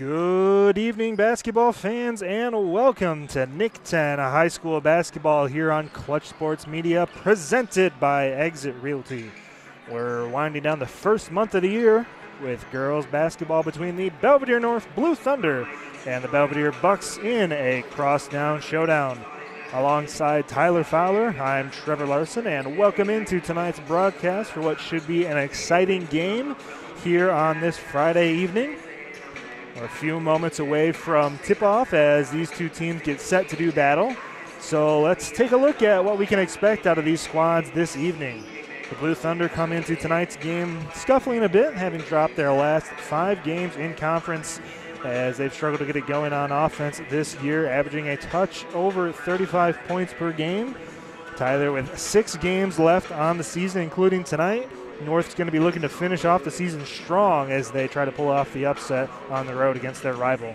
Good evening, basketball fans, and welcome to NIC-10, a high school basketball here on Clutch Sports Media, presented by Exit Realty. We're winding down the first month of the year with girls basketball between the Belvidere North Blue Thunder and the Belvidere Bucs in a cross-down showdown. Alongside Tyler Fowler, I'm Trevor Larson, and welcome into tonight's broadcast for what should be an exciting game here on this Friday evening. We're a few moments away from tip-off as these two teams get set to do battle. So let's take a look at what we can expect out of these squads this evening. The Blue Thunder come into tonight's game scuffling a bit, having dropped their last 5 games in conference as they've struggled to get it going on offense this year, averaging a touch over 35 points per game. Tyler, with 6 games left on the season, including tonight, North's going to be looking to finish off the season strong as they try to pull off the upset on the road against their rival.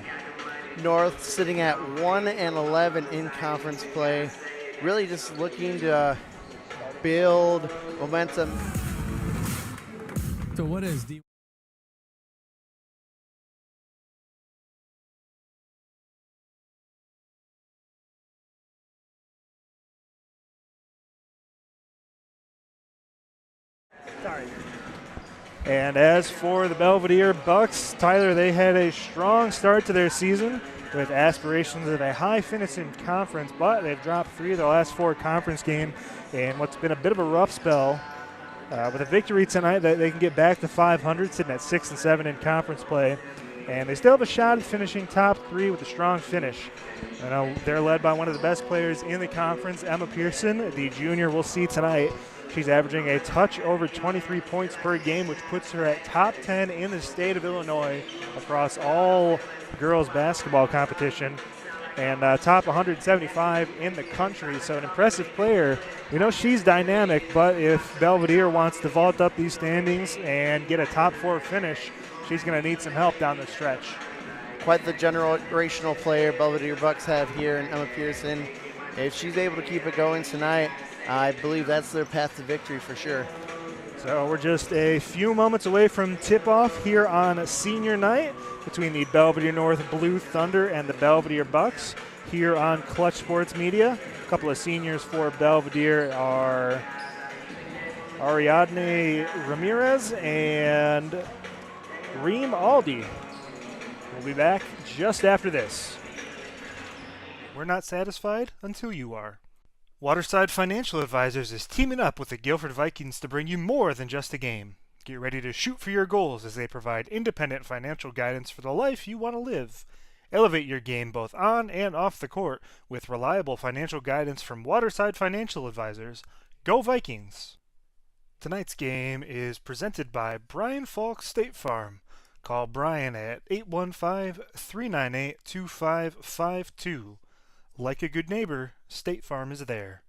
North sitting at 1-11 in conference play, really just looking to build momentum. So what is the And as for the Belvidere Bucs, Tyler, they had a strong start to their season with aspirations of a high finish in conference, but they've dropped 3 of their last 4 conference games in what's been a bit of a rough spell. With a victory tonight, they can get back to 500, sitting at 6-7 in conference play. And they still have a shot at finishing top 3 with a strong finish. I know they're led by one of the best players in the conference, Emma Pearson, the junior we'll see tonight. She's averaging a touch over 23 points per game, which puts her at top 10 in the state of Illinois across all girls basketball competition and top 175 in the country. So an impressive player. We know she's dynamic, but if Belvidere wants to vault up these standings and get a top 4 finish, she's going to need some help down the stretch. Quite the generational player Belvidere Bucs have here in Emma Pearson. If she's able to keep it going tonight, I believe that's their path to victory for sure. So we're just a few moments away from tip-off here on senior night between the Belvidere North Blue Thunder and the Belvidere Bucs here on Clutch Sports Media. A couple of seniors for Belvidere are Ariadne Ramirez and Reem Aldi. We'll be back just after this. We're not satisfied until you are. Waterside Financial Advisors is teaming up with the Guilford Vikings to bring you more than just a game. Get ready to shoot for your goals as they provide independent financial guidance for the life you want to live. Elevate your game both on and off the court with reliable financial guidance from Waterside Financial Advisors. Go Vikings! Tonight's game is presented by Brian Falk State Farm. Call Brian at 815-398-2552. Like a good neighbor, State Farm is there.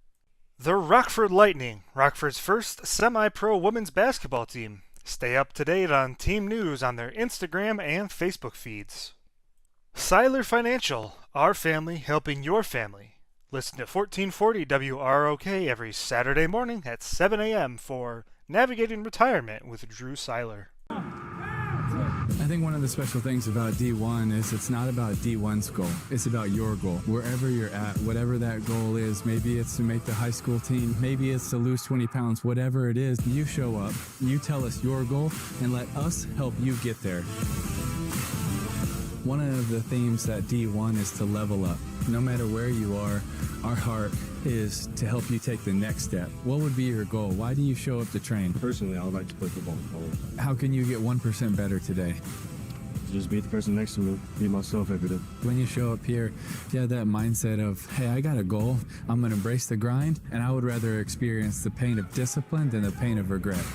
The Rockford Lightning, Rockford's first semi-pro women's basketball team. Stay up to date on team news on their Instagram and Facebook feeds. Siler Financial, our family helping your family. Listen to 1440 WROK every Saturday morning at 7 a.m. for Navigating Retirement with Drew Siler. I think one of the special things about D1 is it's not about D1's goal. It's about your goal. Wherever you're at, whatever that goal is, maybe it's to make the high school team, maybe it's to lose 20 pounds, whatever it is, you show up, you tell us your goal, and let us help you get there. One of the themes that D1 is to level up. No matter where you are, our heart is to help you take the next step. What would be your goal? Why do you show up to train? Personally, I would like to play football all the time. How can you get 1% better today? Just be the person next to me, be myself every day. When you show up here, you have that mindset of, hey, I got a goal, I'm going to embrace the grind, and I would rather experience the pain of discipline than the pain of regret.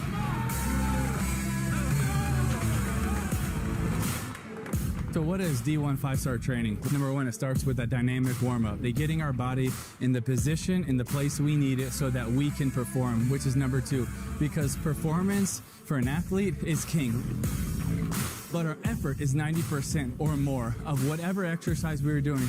So what is D1 5-star training? Number 1, it starts with a dynamic warm-up. They're getting our body in the position, in the place we need it so that we can perform, which is number 2. Because performance for an athlete is king. But our effort is 90% or more of whatever exercise we were doing.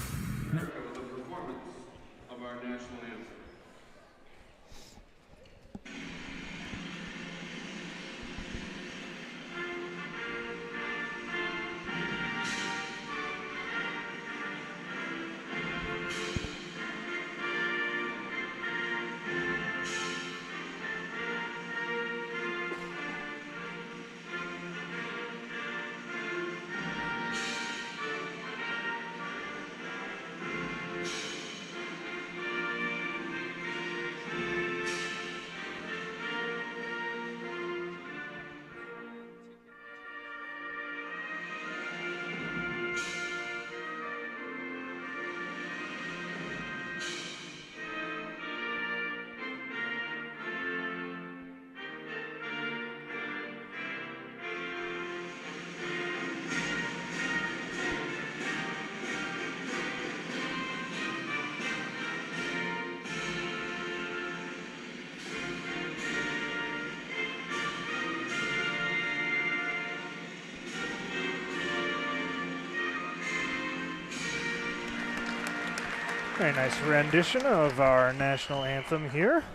Very nice rendition of our national anthem here.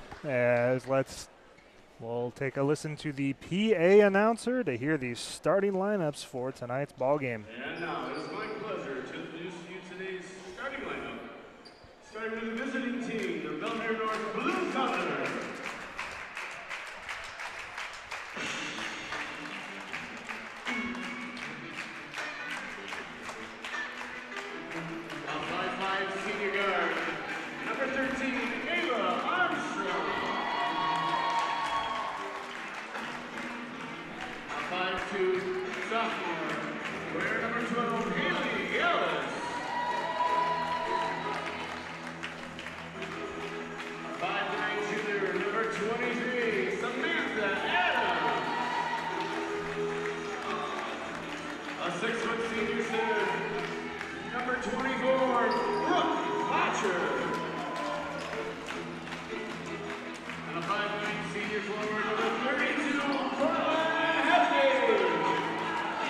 We'll take a listen to the PA announcer to hear the starting lineups for tonight's ball game. And now it is my pleasure to introduce you today's starting lineup. Starting with the visiting team, the Belvidere North Blue Thunder. A 5'5" senior guard, number 13, Ava Armstrong. A 5'2" sophomore, wearing number 12, Haley Ellis. A 5'9" junior, number 23, Samantha Adams. A 6-foot senior center, number 24, Bottcher. And a 5'9" senior forward, number 32,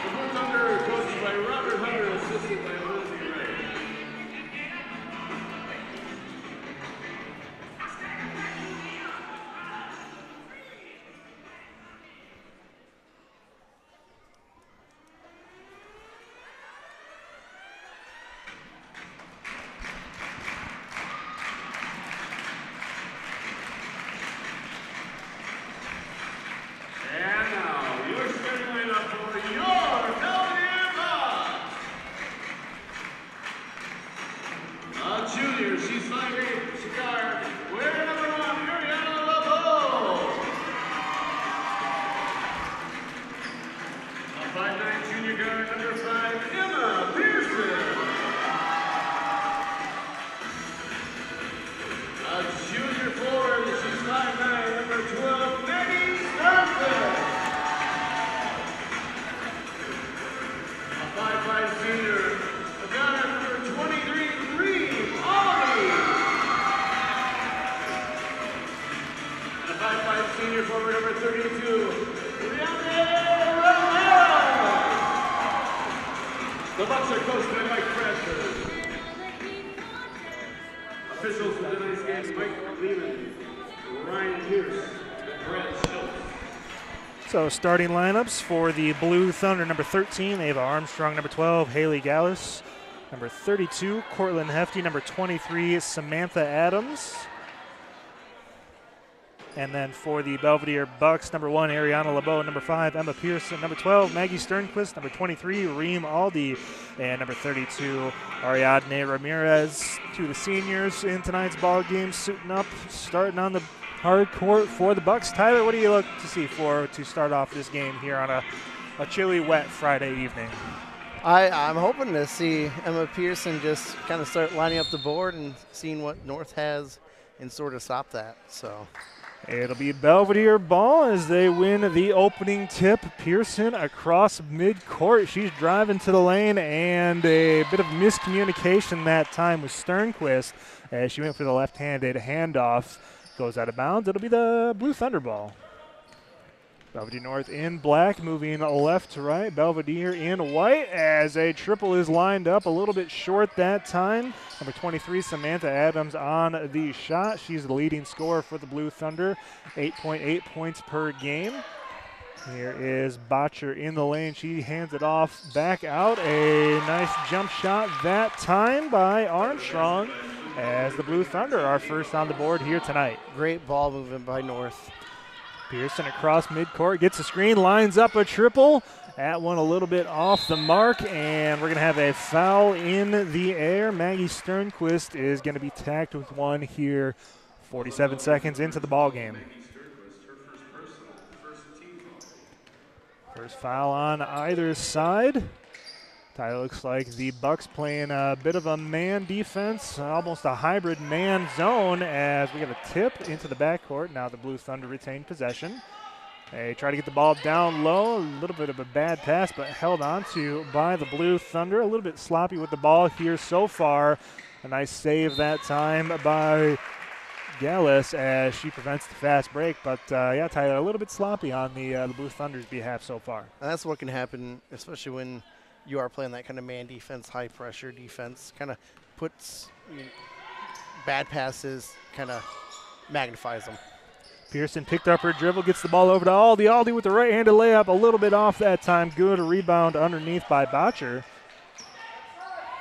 the Blue Thunder, coached by Robert Hunter, assisted by Lindsay Ray. And now, your starting lineup for your Belvidere Bucs. A junior, she's 5'8", she guard, wearing number 1, Ariana LeBeau. A 5'9" junior guard, number 5, Emma Pearson. A junior forward, she's 5'9", number 12, Maggie Sternquist. A 5'5" senior, a guard, number 23, Reed Olney. And a 5'5" senior forward, number 32, Rihanna Rivera. The Bucs are coached by Mike Bradford. Officials for tonight's game, Mike Lehman, Ryan Pierce, and Brad Schultz. So starting lineups for the Blue Thunder, number 13, Ava Armstrong, number 12, Haley Gallus, number 32, Cortland Hefty, number 23, Samantha Adams. And then for the Belvidere Bucs, number 1, Ariana LeBeau, number 5, Emma Pearson, number 12, Maggie Sternquist, number 23, Reem Aldi, and number 32, Ariadne Ramirez. Two of the seniors in tonight's ball game suiting up, starting on the hard court for the Bucs. Tyler, what do you look to see to start off this game here on a chilly, wet Friday evening? I'm hoping to see Emma Pearson just kind of start lining up the board and seeing what North has and sort of stop that. So it'll be Belvidere ball as they win the opening tip. Pearson across midcourt. She's driving to the lane, and a bit of miscommunication that time with Sternquist as she went for the left-handed handoff. Goes out of bounds. It'll be the Blue Thunder ball. Belvidere North in black, moving left to right. Belvidere in white as a triple is lined up. A little bit short that time. Number 23, Samantha Adams on the shot. She's the leading scorer for the Blue Thunder, 8.8 points per game. Here is Bottcher in the lane. She hands it off back out. A nice jump shot that time by Armstrong as the Blue Thunder are first on the board here tonight. great ball movement by North. Pearson across midcourt, gets a screen, lines up a triple. That one a little bit off the mark, and we're going to have a foul in the air. Maggie Sternquist is going to be tagged with one here 47 seconds into the ball game. First foul on either side. Tyler, looks like the Bucs playing a bit of a man defense, almost a hybrid man zone as we get a tip into the backcourt. Now the Blue Thunder retain possession. They try to get the ball down low, a little bit of a bad pass, but held on to by the Blue Thunder. A little bit sloppy with the ball here so far. A nice save that time by Gallus as she prevents the fast break. But, yeah, Tyler, a little bit sloppy on the Blue Thunder's behalf so far. And that's what can happen, especially when you are playing that kind of man defense, high pressure defense. Kind of puts bad passes kind of magnifies them. Pearson picked up her dribble, gets the ball over to Aldi. Aldi with the right-handed layup, a little bit off that time. Good rebound underneath by Bottcher.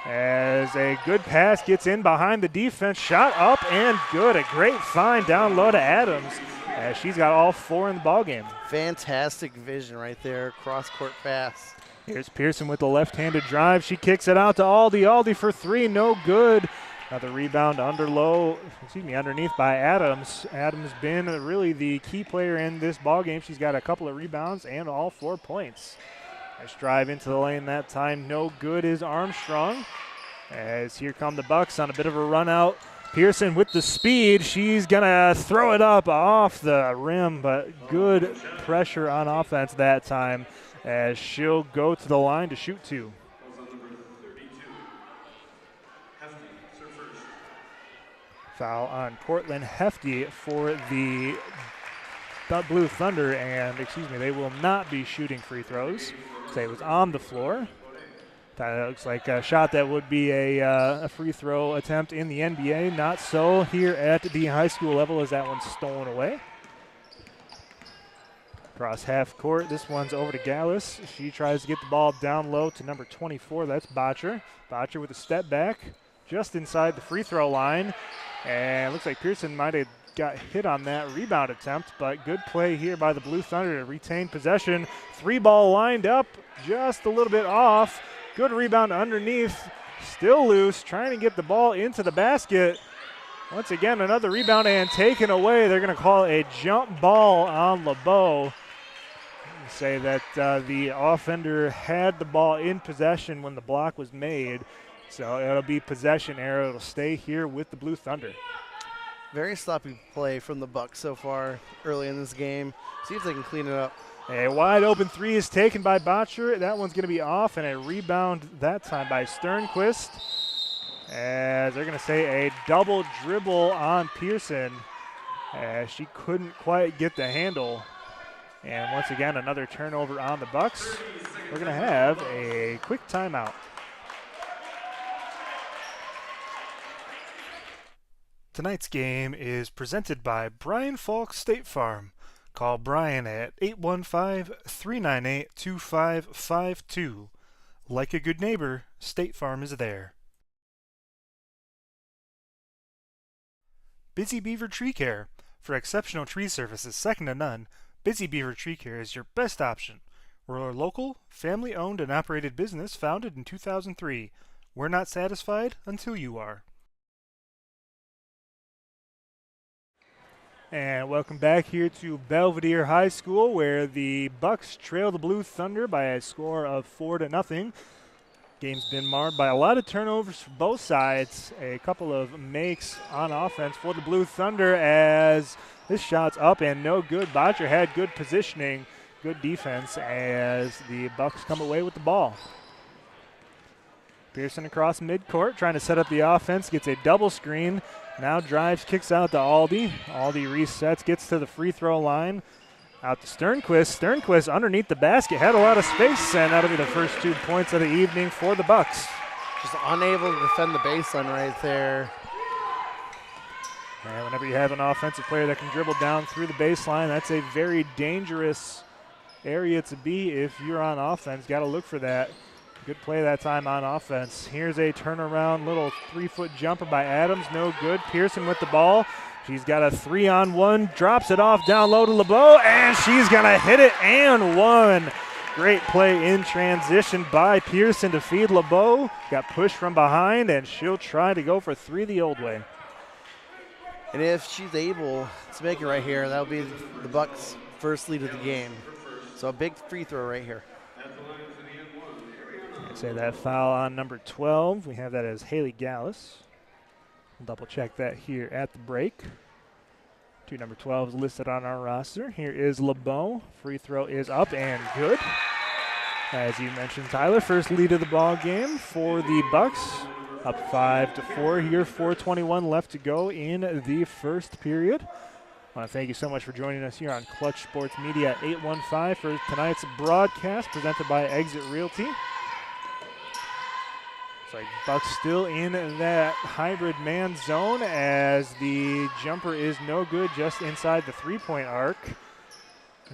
As a good pass gets in behind the defense, shot up and good. A great find down low to Adams, as she's got all 4 in the ballgame. Fantastic vision right there, cross-court pass. Here's Pearson with the left-handed drive. She kicks it out to Aldi. Aldi for 3, no good. Another rebound underneath by Adams. Adams been really the key player in this ballgame. She's got a couple of rebounds and all 4 points. Nice drive into the lane that time. No good is Armstrong. As here come the Bucs on a bit of a run out. Pearson with the speed. She's going to throw it up off the rim, but good pressure on offense that time, as she'll go to the line to shoot 2. Foul on Portland Hefty for the Blue Thunder, and they will not be shooting free throws. So it was on the floor. That looks like a shot that would be a free throw attempt in the NBA. Not so here at the high school level, as that one's stolen away. Across half court, this one's over to Gallus. She tries to get the ball down low to number 24. That's Bottcher. Bottcher with a step back just inside the free throw line. And it looks like Pearson might have got hit on that rebound attempt, but good play here by the Blue Thunder to retain possession. 3-ball lined up, just a little bit off. Good rebound underneath, still loose, trying to get the ball into the basket. Once again, another rebound and taken away. They're going to call a jump ball on LeBeau. Say that the offender had the ball in possession when the block was made, so it'll be possession error. It'll stay here with the Blue Thunder. Very sloppy play from the Bucs so far early in this game. See if they can clean it up. A wide open 3 is taken by Bottcher. That one's going to be off, and a rebound that time by Sternquist. As they're going to say a double dribble on Pearson, as she couldn't quite get the handle. And once again, another turnover on the Bucs. We're going to have a quick timeout. Tonight's game is presented by Brian Falk State Farm. Call Brian at 815-398-2552. Like a good neighbor, State Farm is there. Busy Beaver Tree Care. For exceptional tree services second to none, Busy Beaver Tree Care is your best option. We're a local, family-owned and operated business founded in 2003. We're not satisfied until you are. And welcome back here to Belvidere High School, where the Bucs trail the Blue Thunder by a score of 4-0. Game's been marred by a lot of turnovers for both sides. A couple of makes on offense for the Blue Thunder, as this shot's up and no good. Bottcher had good positioning, good defense, as the Bucs come away with the ball. Pearson across midcourt, trying to set up the offense, gets a double screen. Now drives, kicks out to Aldi. Aldi resets, gets to the free throw line. Out to Sternquist. Sternquist underneath the basket, had a lot of space, and that'll be the first 2 points of the evening for the Bucs. Just unable to defend the baseline right there. And whenever you have an offensive player that can dribble down through the baseline, that's a very dangerous area to be if you're on offense. Got to look for that. Good play that time on offense. Here's a turnaround little 3-foot jumper by Adams. No good. Pearson with the ball. She's got a 3-on-1. Drops it off down low to LeBeau, and she's going to hit it and one. Great play in transition by Pearson to feed LeBeau. Got pushed from behind, and she'll try to go for 3 the old way. And if she's able to make it right here, that'll be the Bucs' first lead of the game. So a big free throw right here. Say that foul on number 12. We have that as Haley Gallus. We'll double check that here at the break. 2 number 12s listed on our roster. Here is LeBeau. Free throw is up and good. As you mentioned, Tyler, first lead of the ball game for the Bucs. Up 5-4 here, 4:21 left to go in the first period. I want to thank you so much for joining us here on Clutch Sports Media 815 for tonight's broadcast presented by Exit Realty. It's like Bucs still in that hybrid man zone as the jumper is no good just inside the three-point arc.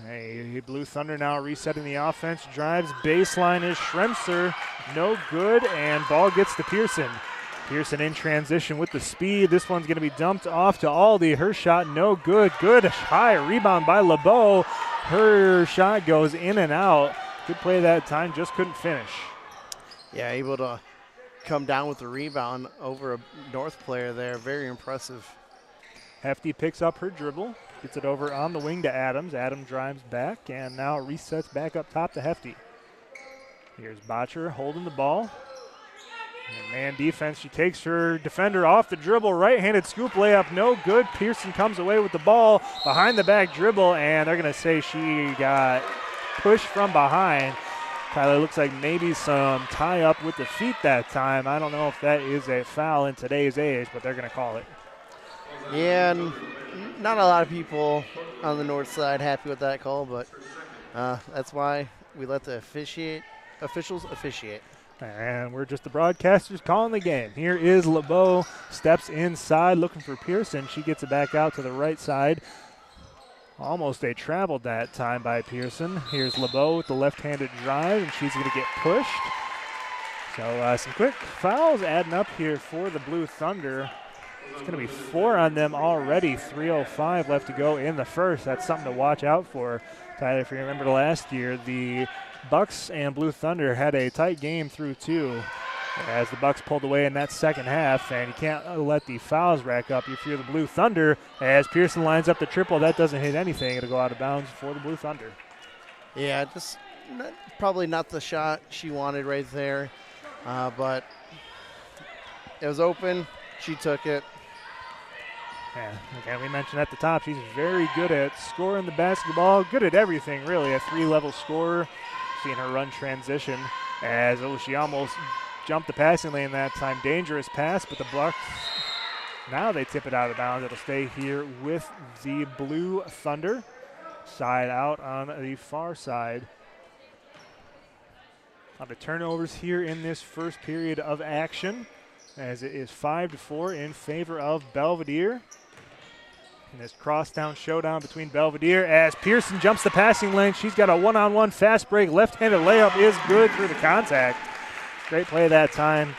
Hey, Blue Thunder now resetting the offense. Drives baseline is Schremser. No good, and ball gets to Pearson. Pearson in transition with the speed. This one's going to be dumped off to Aldi. Her shot no good. Good high rebound by LeBeau. Her shot goes in and out. Good play that time, just couldn't finish. Yeah, able to come down with the rebound over a North player there. Very impressive. Hefty picks up her dribble. Gets it over on the wing to Adams. Adams drives back and now resets back up top to Hefty. Here's Bottcher holding the ball. And man defense, she takes her defender off the dribble. Right-handed scoop layup, no good. Pearson comes away with the ball. Behind the back dribble, and they're going to say she got pushed from behind. Tyler, looks like maybe some tie-up with the feet that time. I don't know if that is a foul in today's age, but they're going to call it. Yeah, and not a lot of people on the north side happy with that call, but that's why we let the officials officiate. And we're just the broadcasters calling the game. Here is LeBeau, steps inside looking for Pearson. She gets it back out to the right side. Almost a travel that time by Pearson. Here's LeBeau with the left-handed drive, and she's going to get pushed. So some quick fouls adding up here for the Blue Thunder. It's going to be 4 on them already. 3:05 left to go in the first. That's something to watch out for. Tyler, if you remember last year, the Bucs and Blue Thunder had a tight game through 2 as the Bucs pulled away in that second half, and you can't let the fouls rack up if you're the Blue Thunder. As Pearson lines up the triple, that doesn't hit anything. It'll go out of bounds for the Blue Thunder. Yeah, just probably not the shot she wanted right there, but it was open. She took it. Yeah, again, we mentioned at the top, she's very good at scoring the basketball, good at everything, really, a 3-level scorer. Seeing her run transition as she almost jumped the passing lane that time. Dangerous pass, but the Bucs, now they tip it out of bounds. It'll stay here with the Blue Thunder. Side out on the far side. On the turnovers here in this first period of action, as it is 5-4 in favor of Belvidere. In this crosstown showdown between Belvidere as Pearson jumps the passing lane. She's got a one-on-one fast break. Left-handed layup is good through the contact. Great play that time.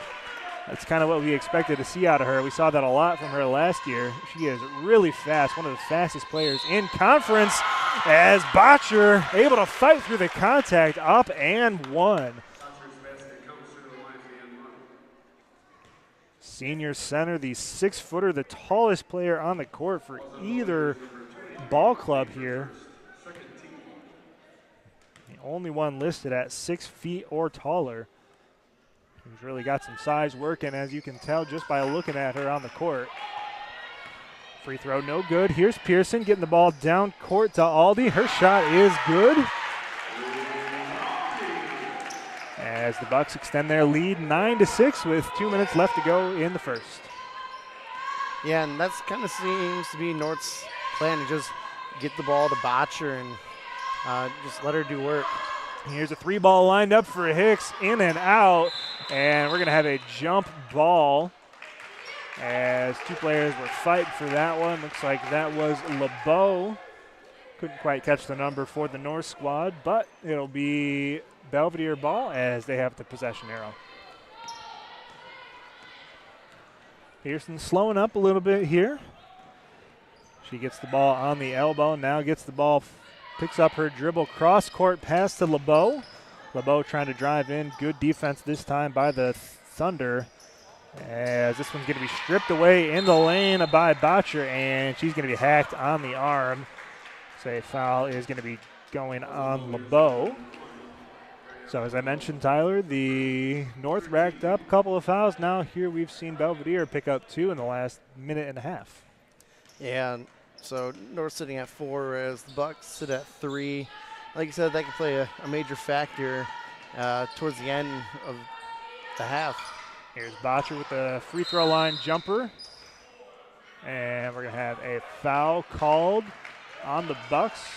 That's kind of what we expected to see out of her. We saw that a lot from her last year. She is really fast, one of the fastest players in conference as Bottcher able to fight through the contact, up and one. Senior center, the 6-footer, the tallest player on the court for either ball club here. The only one listed at 6 feet or taller. He's really got some size working, as you can tell just by looking at her on the court. Free throw, no good. Here's Pearson getting the ball down court to Aldi. Her shot is good. As the Bucs extend their lead 9-6 with 2 minutes left to go in the first. Yeah, and that's kind of seems to be North's plan, to just get the ball to Bottcher and just let her do work. Here's a 3-ball lined up for Hicks, in and out, and we're going to have a jump ball as 2 players were fighting for that one. Looks like that was LeBeau. Couldn't quite catch the number for the North squad, but it'll be Belvidere ball as they have the possession arrow. Pearson slowing up a little bit here. She gets the ball on the elbow, now gets the ball, picks up her dribble, cross-court pass to LeBeau. LeBeau trying to drive in. Good defense this time by the Thunder, as this one's going to be stripped away in the lane by Bottcher, and she's going to be hacked on the arm. So a foul is going to be going on LeBeau. So as I mentioned, Tyler, the North racked up a couple of fouls. Now here we've seen Belvidere pick up 2 in the last minute and a half. Yeah, so North sitting at 4, whereas the Bucs sit at 3. Like you said, that could play a major factor towards the end of the half. Here's Bottcher with the free throw line jumper. And we're going to have a foul called on the Bucs.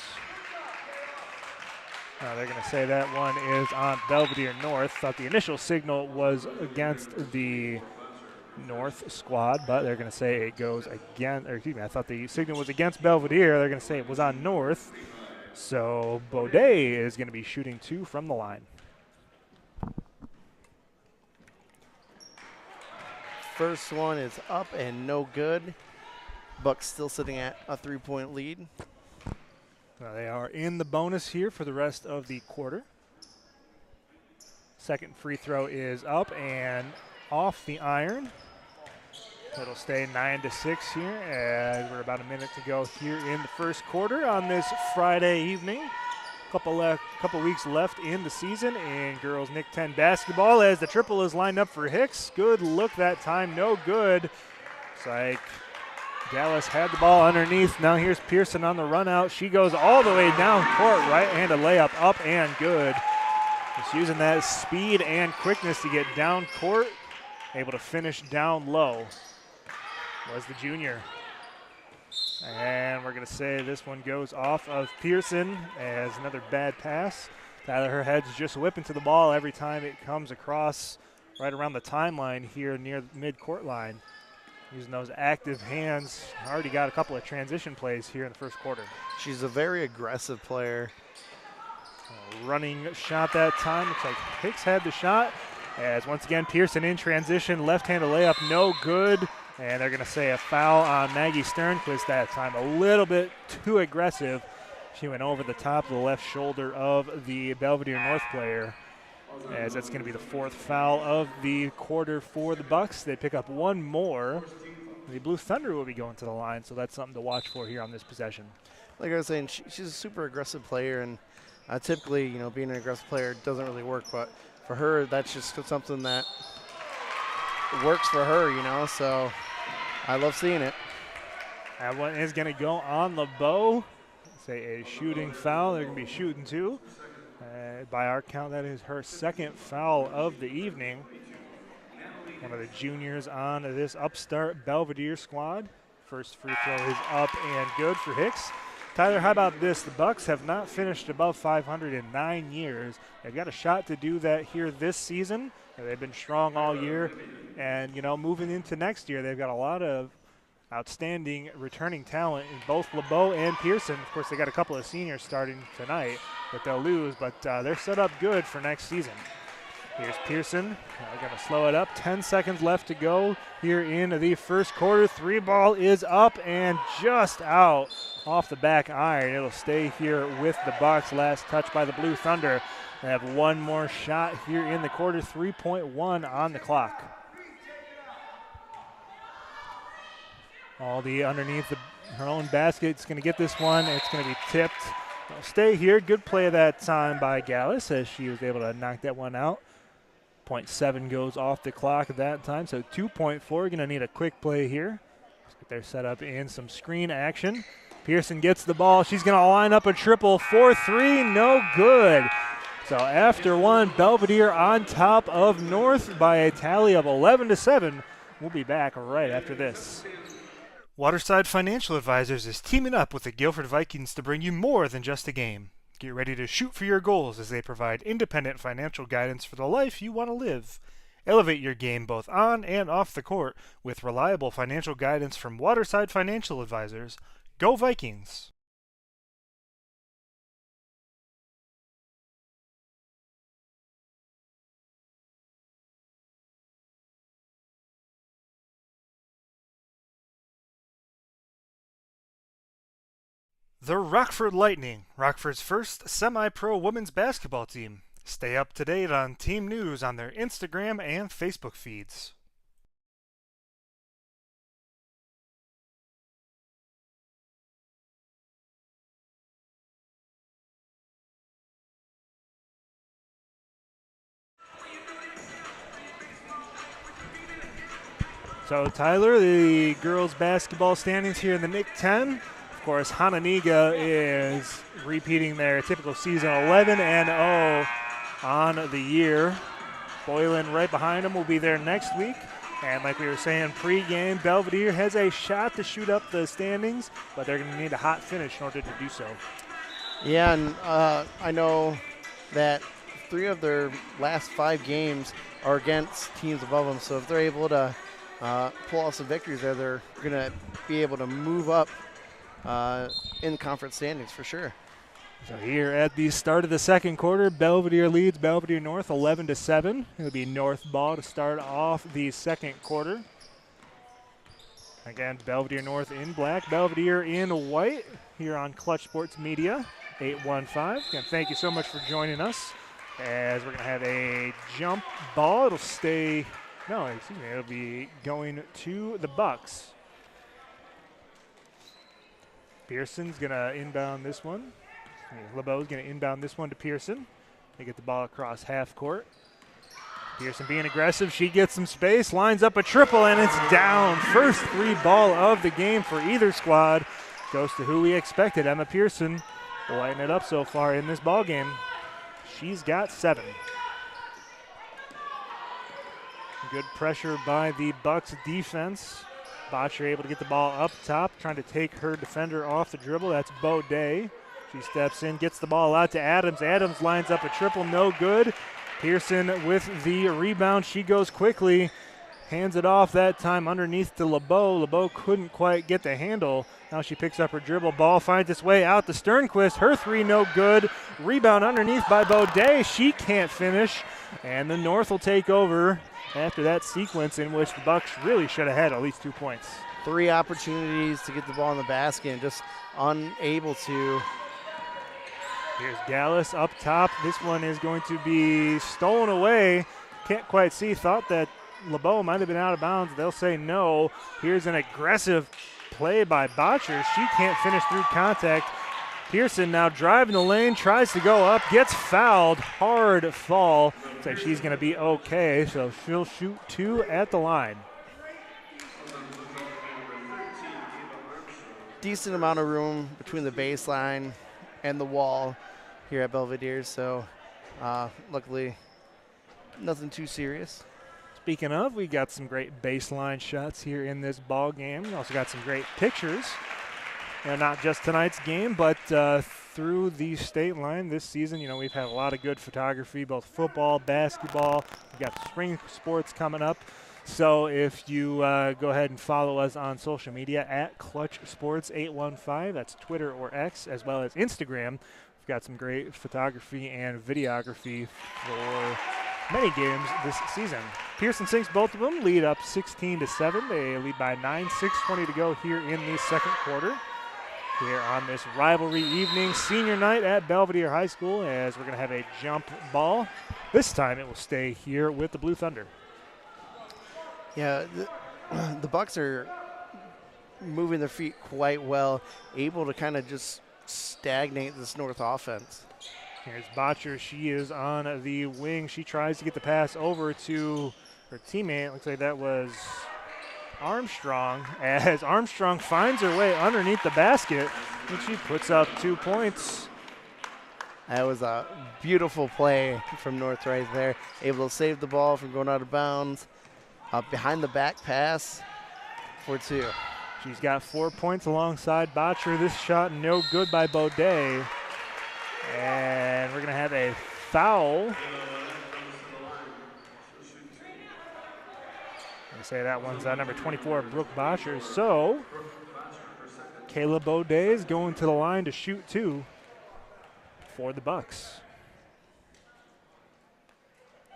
They're going to say that one is on Belvidere North. Thought the initial signal was against the North squad, but they're going to say it goes again. Or excuse me, I thought the signal was against Belvidere. They're going to say it was on North. So Baudet is going to be shooting 2 from the line. First one is up and no good. Bucs still sitting at a 3-point lead. They are in the bonus here for the rest of the quarter. Second free throw is up and off the iron. It'll stay 9-6 here as we're about a minute to go here in the first quarter on this Friday evening. Couple weeks left in the season in girls NIC-10 basketball as the triple is lined up for Hicks. Good look that time, no good. It's like Dallas had the ball underneath. Now here's Pearson on the run out. She goes all the way down court, right-handed layup up and good. Just using that speed and quickness to get down court, able to finish down low was the junior. And we're going to say this one goes off of Pearson as another bad pass. Tyler, her head's just whipping to the ball every time it comes across right around the timeline here near the mid-court line. Using those active hands. Already got a couple of transition plays here in the first quarter. She's a very aggressive player. Running shot that time. Looks like Hicks had the shot. As once again, Pearson in transition. Left-handed layup, no good. And they're going to say a foul on Maggie Sternquist that time. A little bit too aggressive. She went over the top of the left shoulder of the Belvidere North player. As that's going to be the 4th foul of the quarter for the Bucs. They pick up one more. The Blue Thunder will be going to the line, so that's something to watch for here on this possession. Like I was saying, she's a super aggressive player, and typically, being an aggressive player doesn't really work, but for her, that's just something that works for her, so I love seeing it. That one is going to go on LeBeau. Say a shooting foul. They're going to be shooting 2. By our count, that is her 2nd foul of the evening. One of the juniors on this upstart Belvidere squad. First free throw is up and good for Hicks. Tyler, how about this? The Bucs have not finished above 500 in 9 years. They've got a shot to do that here this season. They've been strong all year. And, moving into next year, they've got a lot of outstanding returning talent in both LeBeau and Pearson. Of course, they got a couple of seniors starting tonight that they'll lose, but they're set up good for next season. Here's Pearson. They're going to slow it up. 10 seconds left to go here in the first quarter. 3 ball is up and just out off the back iron. It'll stay here with the Bucs. Last touch by the Blue Thunder. They have one more shot here in the quarter. 3.1 on the clock. Aldi underneath her own basket. It's going to get this one. It's going to be tipped. They'll stay here. Good play that time by Gallus as she was able to knock that one out. 0.7 goes off the clock at that time, so 2.4. Going to need a quick play here. They're set up in some screen action. Pearson gets the ball. She's going to line up a triple. 4-3, no good. So after one, Belvidere on top of North by a tally of 11-7. We'll be back right after this. Waterside Financial Advisors is teaming up with the Guilford Vikings to bring you more than just a game. Get ready to shoot for your goals as they provide independent financial guidance for the life you want to live. Elevate your game both on and off the court with reliable financial guidance from Waterside Financial Advisors. Go Vikings! The Rockford Lightning, Rockford's first semi-pro women's basketball team. Stay up to date on team news on their Instagram and Facebook feeds. So Tyler, the girls basketball standings here in the NIC-10. Of course, Hananiga is repeating their typical season, 11-0 on the year. Boylan right behind them will be there next week. And like we were saying pre-game, Belvidere has a shot to shoot up the standings, but they're going to need a hot finish in order to do so. Yeah, and I know that 3 of their last 5 games are against teams above them. So if they're able to pull off some victories there, they're going to be able to move up in conference standings for sure. So here at the start of the second quarter, Belvidere leads Belvidere North 11-7. It'll be North ball to start off the second quarter. Again, Belvidere North in black, Belvidere in white here on Clutch Sports Media 815. Again, thank you so much for joining us as we're going to have a jump ball. It'll stay, no, excuse me, it'll be going to the Bucs. Pearson's going to inbound this one. LeBeau's going to inbound this one to Pearson. They get the ball across half court. Pearson being aggressive. She gets some space, lines up a triple, and it's down. First 3 ball of the game for either squad. Goes to who we expected, Emma Pearson, lighting it up so far in this ball game. She's got 7. Good pressure by the Bucs defense. Bottcher able to get the ball up top, trying to take her defender off the dribble. That's Beaudet. She steps in, gets the ball out to Adams. Adams lines up a triple, no good. Pearson with the rebound. She goes quickly, hands it off that time underneath to LeBeau. LeBeau couldn't quite get the handle. Now she picks up her dribble. Ball finds its way out to Sternquist. Her 3 no good. Rebound underneath by Beaudet. She can't finish. And the North will take over after that sequence in which the Bucs really should have had at least 2 points. 3 opportunities to get the ball in the basket and just unable to. Here's Gallus up top. This one is going to be stolen away. Can't quite see. Thought that LeBeau might have been out of bounds. They'll say no. Here's an aggressive play by Bottcher. She can't finish through contact. Pearson now driving the lane, tries to go up, gets fouled. Hard fall. Looks like she's going to be okay, so she'll shoot 2 at the line. Decent amount of room between the baseline and the wall here at Belvidere, so luckily nothing too serious. Speaking of, we got some great baseline shots here in this ball game. We also got some great pictures. Not just tonight's game, but through the state line this season, we've had a lot of good photography, both football, basketball. We've got spring sports coming up. So if you go ahead and follow us on social media at Clutch Sports 815, that's Twitter or X, as well as Instagram. We've got some great photography and videography for many games this season. Pearson sinks both of them, lead up 16-7. They lead by 9, 6:20 to go here in the second quarter. Here on this rivalry evening, senior night at Belvidere High School, as we're going to have a jump ball. This time it will stay here with the Blue Thunder. Yeah, the Bucs are moving their feet quite well, able to kind of just stagnate this North offense. Here's Bottcher. She is on the wing. She tries to get the pass over to her teammate. Looks like that was Armstrong, as Armstrong finds her way underneath the basket, and she puts up 2 points. That was a beautiful play from North right there. Able to save the ball from going out of bounds. Behind the back pass for 2. She's got 4 points alongside Bottcher. This shot no good by Beaudet. And we're going to have a foul. I say that one's number 24, Brooke Bottcher. So Kayla Beaudet is going to the line to shoot 2 for the Bucs.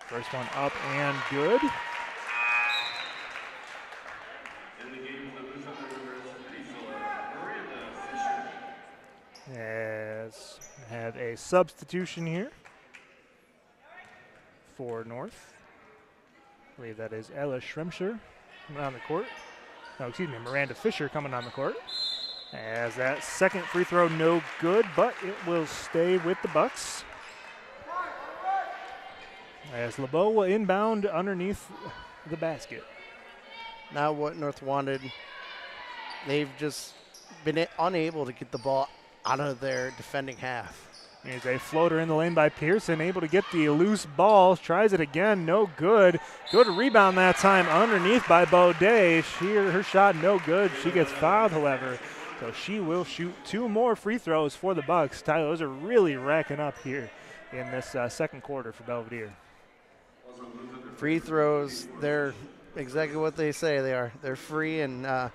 First one up and good. As we have a substitution here for North. I believe that is Ella Schremscher coming on the court. No, excuse me, Miranda Fisher coming on the court. As that second free throw no good, but it will stay with the Bucs. As LeBeau will inbound underneath the basket. Not what North wanted. They've just been unable to get the ball out of their defending half. Here's a floater in the lane by Pearson, able to get the loose ball. Tries it again, no good. Good rebound that time underneath by Beaudet. Her shot no good. She gets fouled, however. So she will shoot 2 more free throws for the Bucs. Tyler, those are really racking up here in this second quarter for Belvidere. Free throws, they're exactly what they say they are. They're free, and if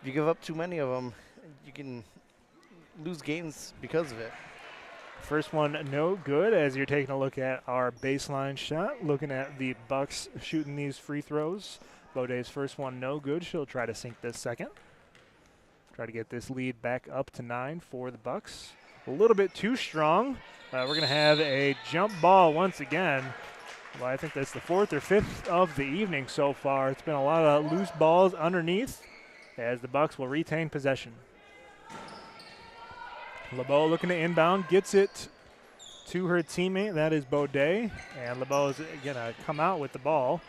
you give up too many of them, you can lose games because of it. First one no good as you're taking a look at our baseline shot, looking at the Bucs shooting these free throws. Beaudet's first one no good. She'll try to sink this second. Try to get this lead back up to 9 for the Bucs. A little bit too strong. We're going to have a jump ball once again. Well, I think that's the 4th or 5th of the evening so far. It's been a lot of loose balls underneath as the Bucs will retain possession. LeBeau looking to inbound, gets it to her teammate. That is Beaudet, and LeBeau is going to come out with the ball.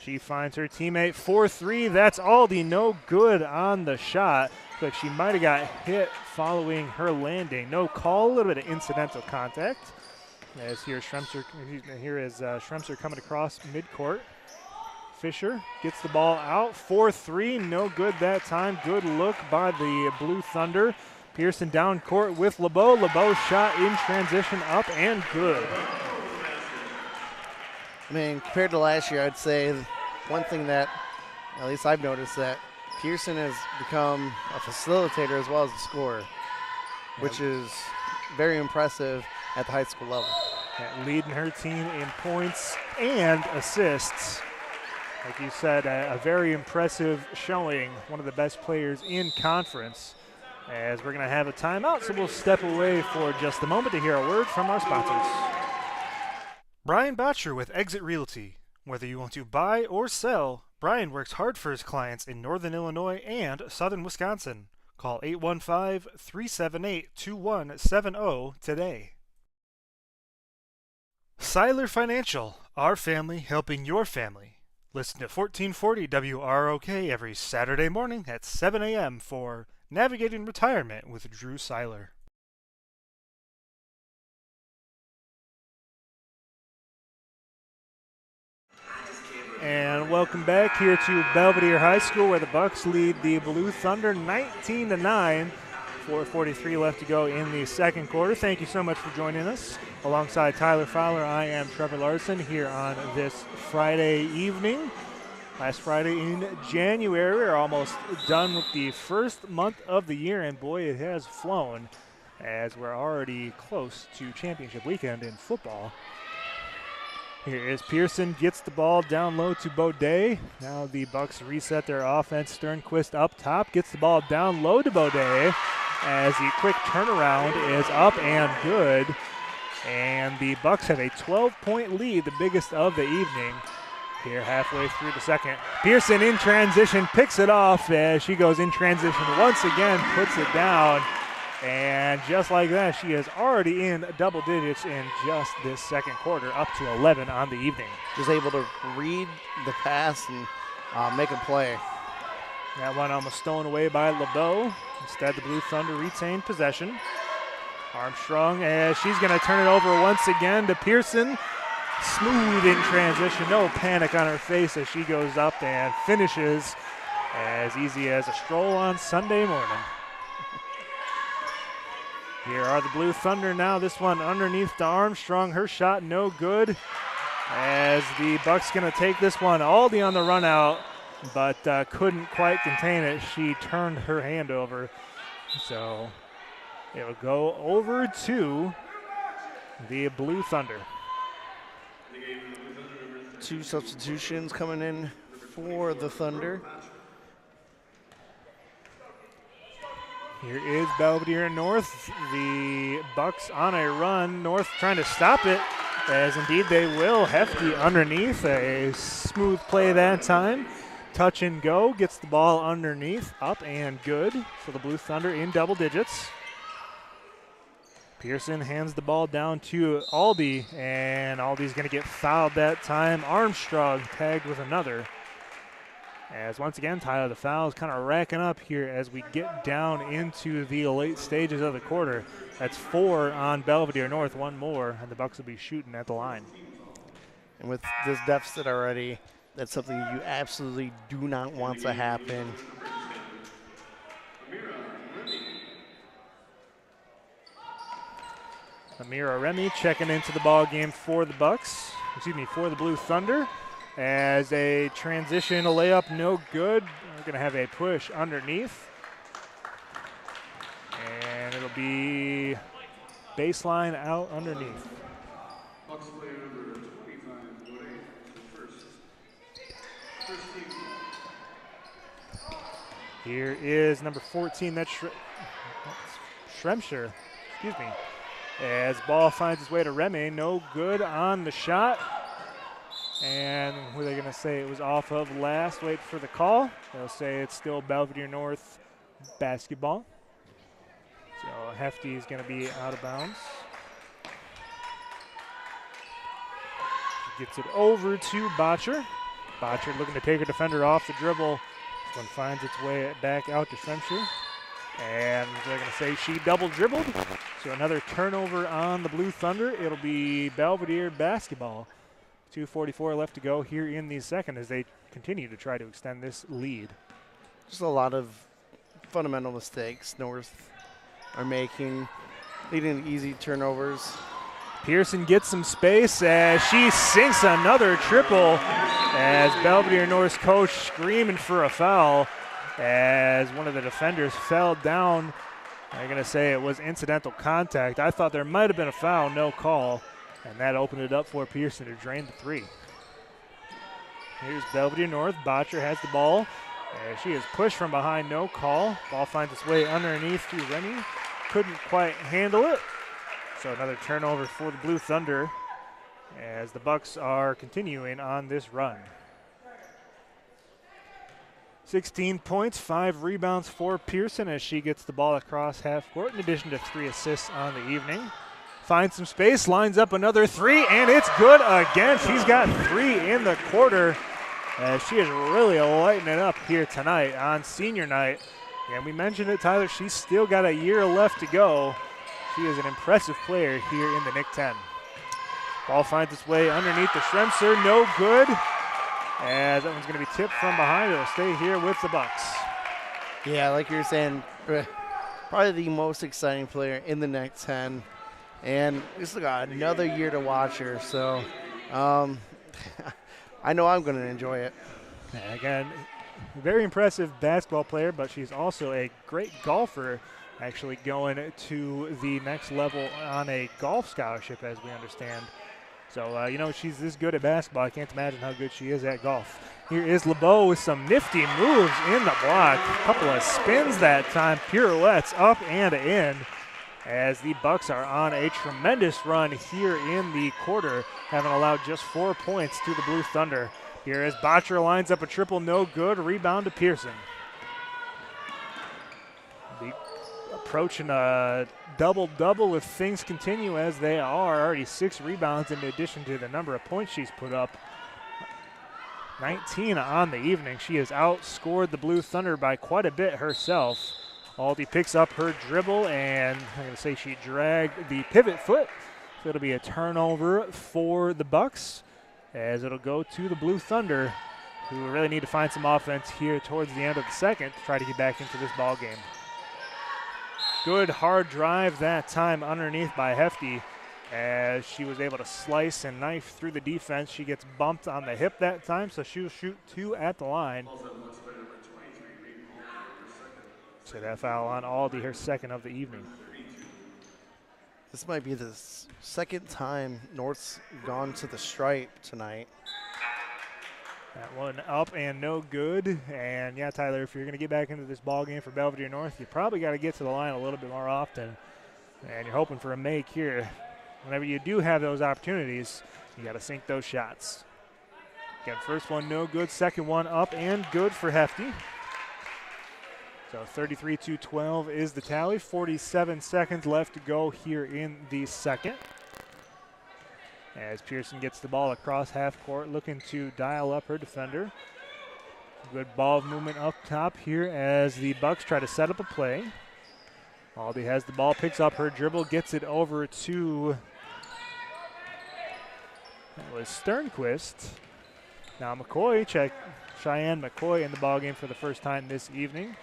She finds her teammate 4-3. That's Aldi, no good on the shot. But she might have got hit following her landing. No call, a little bit of incidental contact. As here is Schremser coming across midcourt. Fisher gets the ball out, 4-3, no good that time. Good look by the Blue Thunder. Pearson down court with LeBeau. LeBeau shot in transition up and good. I mean, compared to last year, I'd say one thing that, at least I've noticed, that Pearson has become a facilitator as well as a scorer, which is very impressive at the high school level. Leading her team in points and assists. Like you said, a very impressive showing, one of the best players in conference. As we're going to have a timeout, so we'll step away for just a moment to hear a word from our sponsors. Brian Bottcher with Exit Realty. Whether you want to buy or sell, Brian works hard for his clients in Northern Illinois and Southern Wisconsin. Call 815-378-2170 today. Seiler Financial, our family helping your family. Listen to 1440 WROK every Saturday morning at 7 a.m. for Navigating Retirement with Drew Seiler. And welcome back here to Belvidere High School, where the Bucs lead the Blue Thunder 19-9. 4:43 left to go in the second quarter. Thank you so much for joining us. Alongside Tyler Fowler, I am Trevor Larson here on this Friday evening. Last Friday in January, we're almost done with the first month of the year, and boy, it has flown as we're already close to championship weekend in football. Here is Pearson, gets the ball down low to Beaudet. Now the Bucs reset their offense. Sternquist up top, gets the ball down low to Beaudet as the quick turnaround is up and good. And the Bucs have a 12-point lead, the biggest of the evening. Here halfway through the second. Pearson in transition, picks it off as she goes in transition once again, puts it down. And just like that, she is already in double digits in just this second quarter, up to 11 on the evening. Just able to read the pass and make a play. That one almost stolen away by LeBeau. Instead, the Blue Thunder retain possession. Armstrong, as she's going to turn it over once again to Pearson. Smooth in transition, no panic on her face as she goes up and finishes as easy as a stroll on Sunday morning. Here are the Blue Thunder now. This one underneath to Armstrong. Her shot no good as the Bucs going to take this one. Aldi on the run out, but couldn't quite contain it. She turned her hand over. So it'll go over to the Blue Thunder. 2 substitutions coming in for the Thunder. Here is Belvidere North. The Bucs on a run. North trying to stop it, as indeed they will. Hefty underneath. A smooth play that time. Touch and go. Gets the ball underneath. Up and good for the Blue Thunder in double digits. Pearson hands the ball down to Aldi, and Aldi's going to get fouled that time. Armstrong tagged with another. As once again, Tyler, the fouls kind of racking up here as we get down into the late stages of the quarter. That's 4 on Belvidere North, 1 more, and the Bucs will be shooting at the line. And with this deficit already, that's something you absolutely do not want to happen. Amira Remy checking into the ball game for the Bucs. For the Blue Thunder. As a transition, a layup, no good. We're going to have a push underneath. And it'll be baseline out underneath. Bucs player number 25, Maurer, first team. Here is number 14, that's Schremscher, as ball finds its way to Remy, no good on the shot. And what are they going to say? It was off of last. Wait for the call. They'll say it's still Belvidere North basketball. So Hefty is going to be out of bounds. She gets it over to Bottcher. Bottcher looking to take her defender off the dribble. This one finds its way back out to Schremscher. And they're going to say she double dribbled. So another turnover on the Blue Thunder. It'll be Belvidere basketball. 2:44 left to go here in the second as they continue to try to extend this lead. Just a lot of fundamental mistakes North are making, leading to easy turnovers. Pearson gets some space as she sinks another triple as Belvidere North's coach screaming for a foul as one of the defenders fell down. They're going to say it was incidental contact. I thought there might have been a foul, no call. And that opened it up for Pearson to drain the three. Here's Belvidere North. Bottcher has the ball. She is pushed from behind, no call. Ball finds its way underneath to Remy. Couldn't quite handle it. So another turnover for the Blue Thunder as the Bucs are continuing on this run. 16 points, 5 rebounds for Pearson as she gets the ball across half court in addition to 3 assists on the evening. Finds some space, lines up another three, and it's good again. She's got 3 in the quarter as she is really lighting it up here tonight on senior night. And we mentioned it, Tyler, she's still got a year left to go. She is an impressive player here in the NIC-10. Ball finds its way underneath the Schremscher, no good. As that one's going to be tipped from behind. It'll stay here with the Bucs. Yeah, like you were saying, probably the most exciting player in the NIC-10. And we still got another year to watch her, so I know I'm going to enjoy it. And again, very impressive basketball player, but she's also a great golfer, actually going to the next level on a golf scholarship, as we understand. So, she's this good at basketball. I can't imagine how good she is at golf. Here is LeBeau with some nifty moves in the block. A couple of spins that time, pirouettes up and in. As the Bucs are on a tremendous run here in the quarter, having allowed just 4 points to the Blue Thunder. Here as Bottcher lines up a triple, no good. Rebound to Pearson. Approaching a double-double if things continue as they are. Already 6 rebounds in addition to the number of points she's put up. 19 on the evening. She has outscored the Blue Thunder by quite a bit herself. Aldi picks up her dribble, and I'm going to say she dragged the pivot foot. So it'll be a turnover for the Bucs as it'll go to the Blue Thunder, who really need to find some offense here towards the end of the second to try to get back into this ball game. Good hard drive that time underneath by Hefty as she was able to slice and knife through the defense. She gets bumped on the hip that time, so she'll shoot 2 at the line. So that foul on Aldi, her second of the evening. This might be the second time North's gone to the stripe tonight. That one up and no good. And yeah, Tyler, if you're going to get back into this ball game for Belvidere North, you probably got to get to the line a little bit more often. And you're hoping for a make here. Whenever you do have those opportunities, you got to sink those shots. Again, first one no good, second one up and good for Hefty. So 33-12 is the tally. 47 seconds left to go here in the second. As Pearson gets the ball across half court, looking to dial up her defender. Good ball movement up top here as the Bucs try to set up a play. Aldi has the ball, picks up her dribble, gets it over to, that was Sternquist. Now McCoy, Cheyenne McCoy in the ball game for the first time this evening.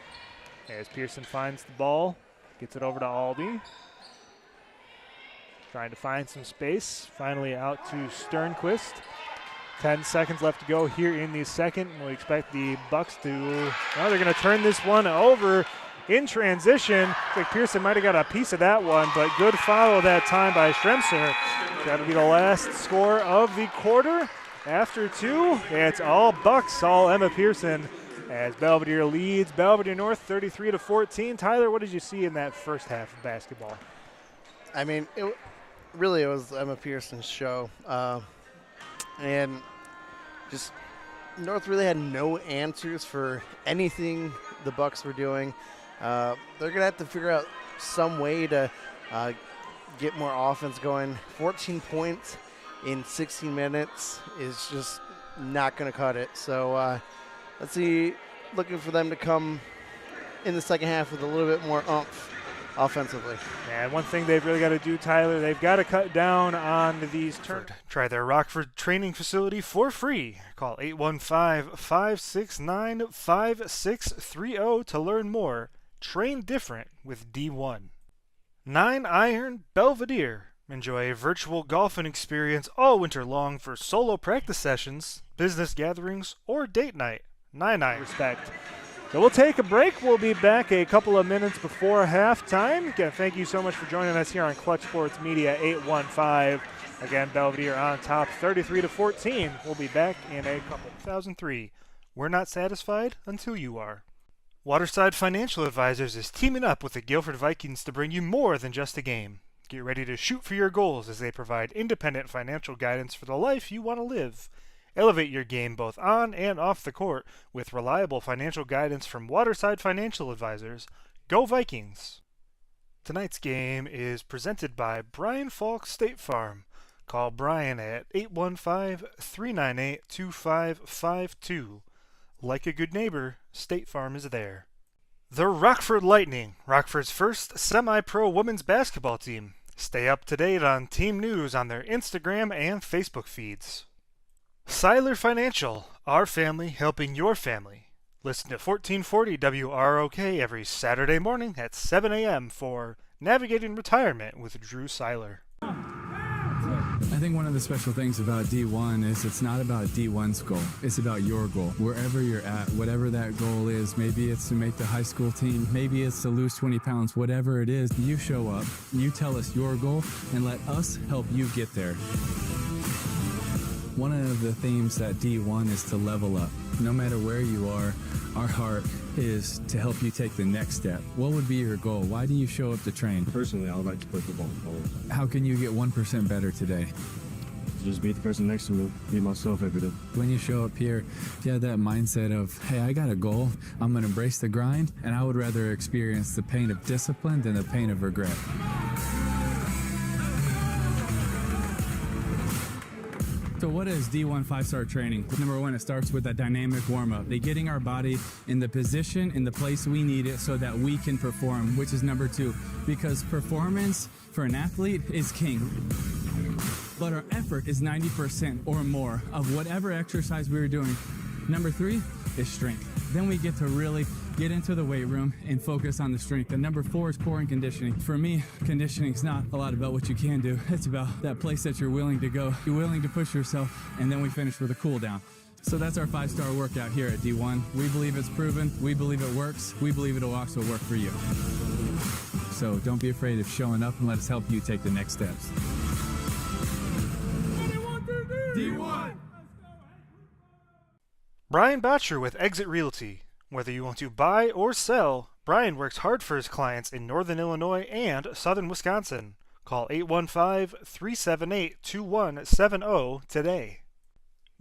As Pearson finds the ball, gets it over to Aldi. trying to find some space. Finally out to Sternquist. 10 seconds left to go here in the second. We expect the Bucs to, well, they're going to turn this one over in transition. Looks like Pearson might have got a piece of that one, but good follow that time by Schremser. That'll be the last score of the quarter. After two, it's all Bucs, all Emma Pearson, as Belvidere leads Belvidere North 33-14. Tyler, what did you see in that first half of basketball? I mean, it was Emma Pearson's show. And just North really had no answers for anything the Bucs were doing. They're going to have to figure out some way to get more offense going. 14 points in 16 minutes is just not going to cut it. So let's see, looking for them to come in the second half with a little bit more oomph offensively. And one thing they've really got to do, Tyler, they've got to cut down on these turns. Try their Rockford training facility for free. Call 815-569-5630 to learn more. Train different with D1. 9-iron Belvidere. Enjoy a virtual golfing experience all winter long for solo practice sessions, business gatherings, or date night. 9-iron. Respect. So we'll take a break. We'll be back a couple of minutes before halftime. Again, thank you so much for joining us here on Clutch Sports Media 815. Again, Belvidere on top 33-14. We'll be back in a couple. 2003. We're not satisfied until you are. Waterside Financial Advisors is teaming up with the Guilford Vikings to bring you more than just a game. Get ready to shoot for your goals as they provide independent financial guidance for the life you want to live. Elevate your game both on and off the court with reliable financial guidance from Waterside Financial Advisors. Go Vikings! Tonight's game is presented by Brian Falk State Farm. Call Brian at 815-398-2552. Like a good neighbor, State Farm is there. The Rockford Lightning, Rockford's first semi-pro women's basketball team. Stay up to date on team news on their Instagram and Facebook feeds. Seiler Financial, our family helping your family. Listen to 1440 WROK every Saturday morning at 7 a.m. for Navigating Retirement with Drew Seiler. I think one of the special things about D1 is it's not about D1's goal. It's about your goal. Wherever you're at, whatever that goal is, maybe it's to make the high school team, maybe it's to lose 20 pounds, whatever it is, you show up, you tell us your goal, and let us help you get there. One of the themes that D1 is to level up. No matter where you are, our heart is to help you take the next step. What would be your goal? Why do you show up to train? Personally, I would like to play football all the time. How can you get 1% better today? Just be the person next to me, be myself every day. When you show up here, if you have that mindset of, hey, I got a goal, I'm going to embrace the grind, and I would rather experience the pain of discipline than the pain of regret. So what is D1 5-star training? Number one, it starts with a dynamic warm-up. They're getting our body in the position, in the place we need it so that we can perform, which is number two. Because performance for an athlete is king. But our effort is 90% or more of whatever exercise we were doing. Number three is strength. Then we get to really get into the weight room and focus on the strength. And number four is core and conditioning. For me, conditioning is not a lot about what you can do. It's about that place that you're willing to go. You're willing to push yourself, and then we finish with a cool down. So that's our 5-star workout here at D1. We believe it's proven. We believe it works. We believe it'll also work for you. So don't be afraid of showing up, and let us help you take the next steps. D1! Brian Bottcher with Exit Realty. Whether you want to buy or sell, Brian works hard for his clients in Northern Illinois and Southern Wisconsin. Call 815-378-2170 today.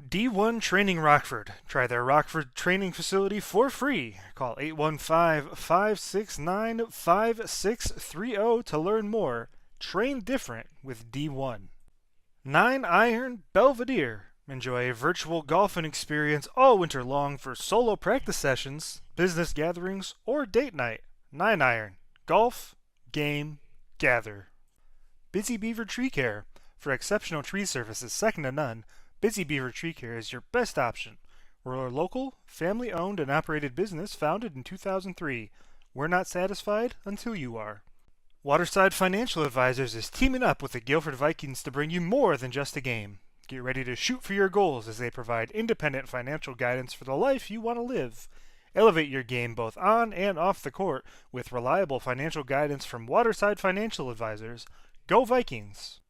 D1 Training Rockford. Try their Rockford training facility for free. Call 815-569-5630 to learn more. Train different with D1. 9-iron Belvidere. Enjoy a virtual golfing experience all winter long for solo practice sessions, business gatherings, or date night. 9-iron. Golf, game, gather. Busy Beaver Tree Care. For exceptional tree services second to none, Busy Beaver Tree Care is your best option. We're a local, family-owned and operated business founded in 2003. We're not satisfied until you are. Waterside Financial Advisors is teaming up with the Guilford Vikings to bring you more than just a game. Get ready to shoot for your goals as they provide independent financial guidance for the life you want to live. Elevate your game both on and off the court with reliable financial guidance from Waterside Financial Advisors. Go Vikings!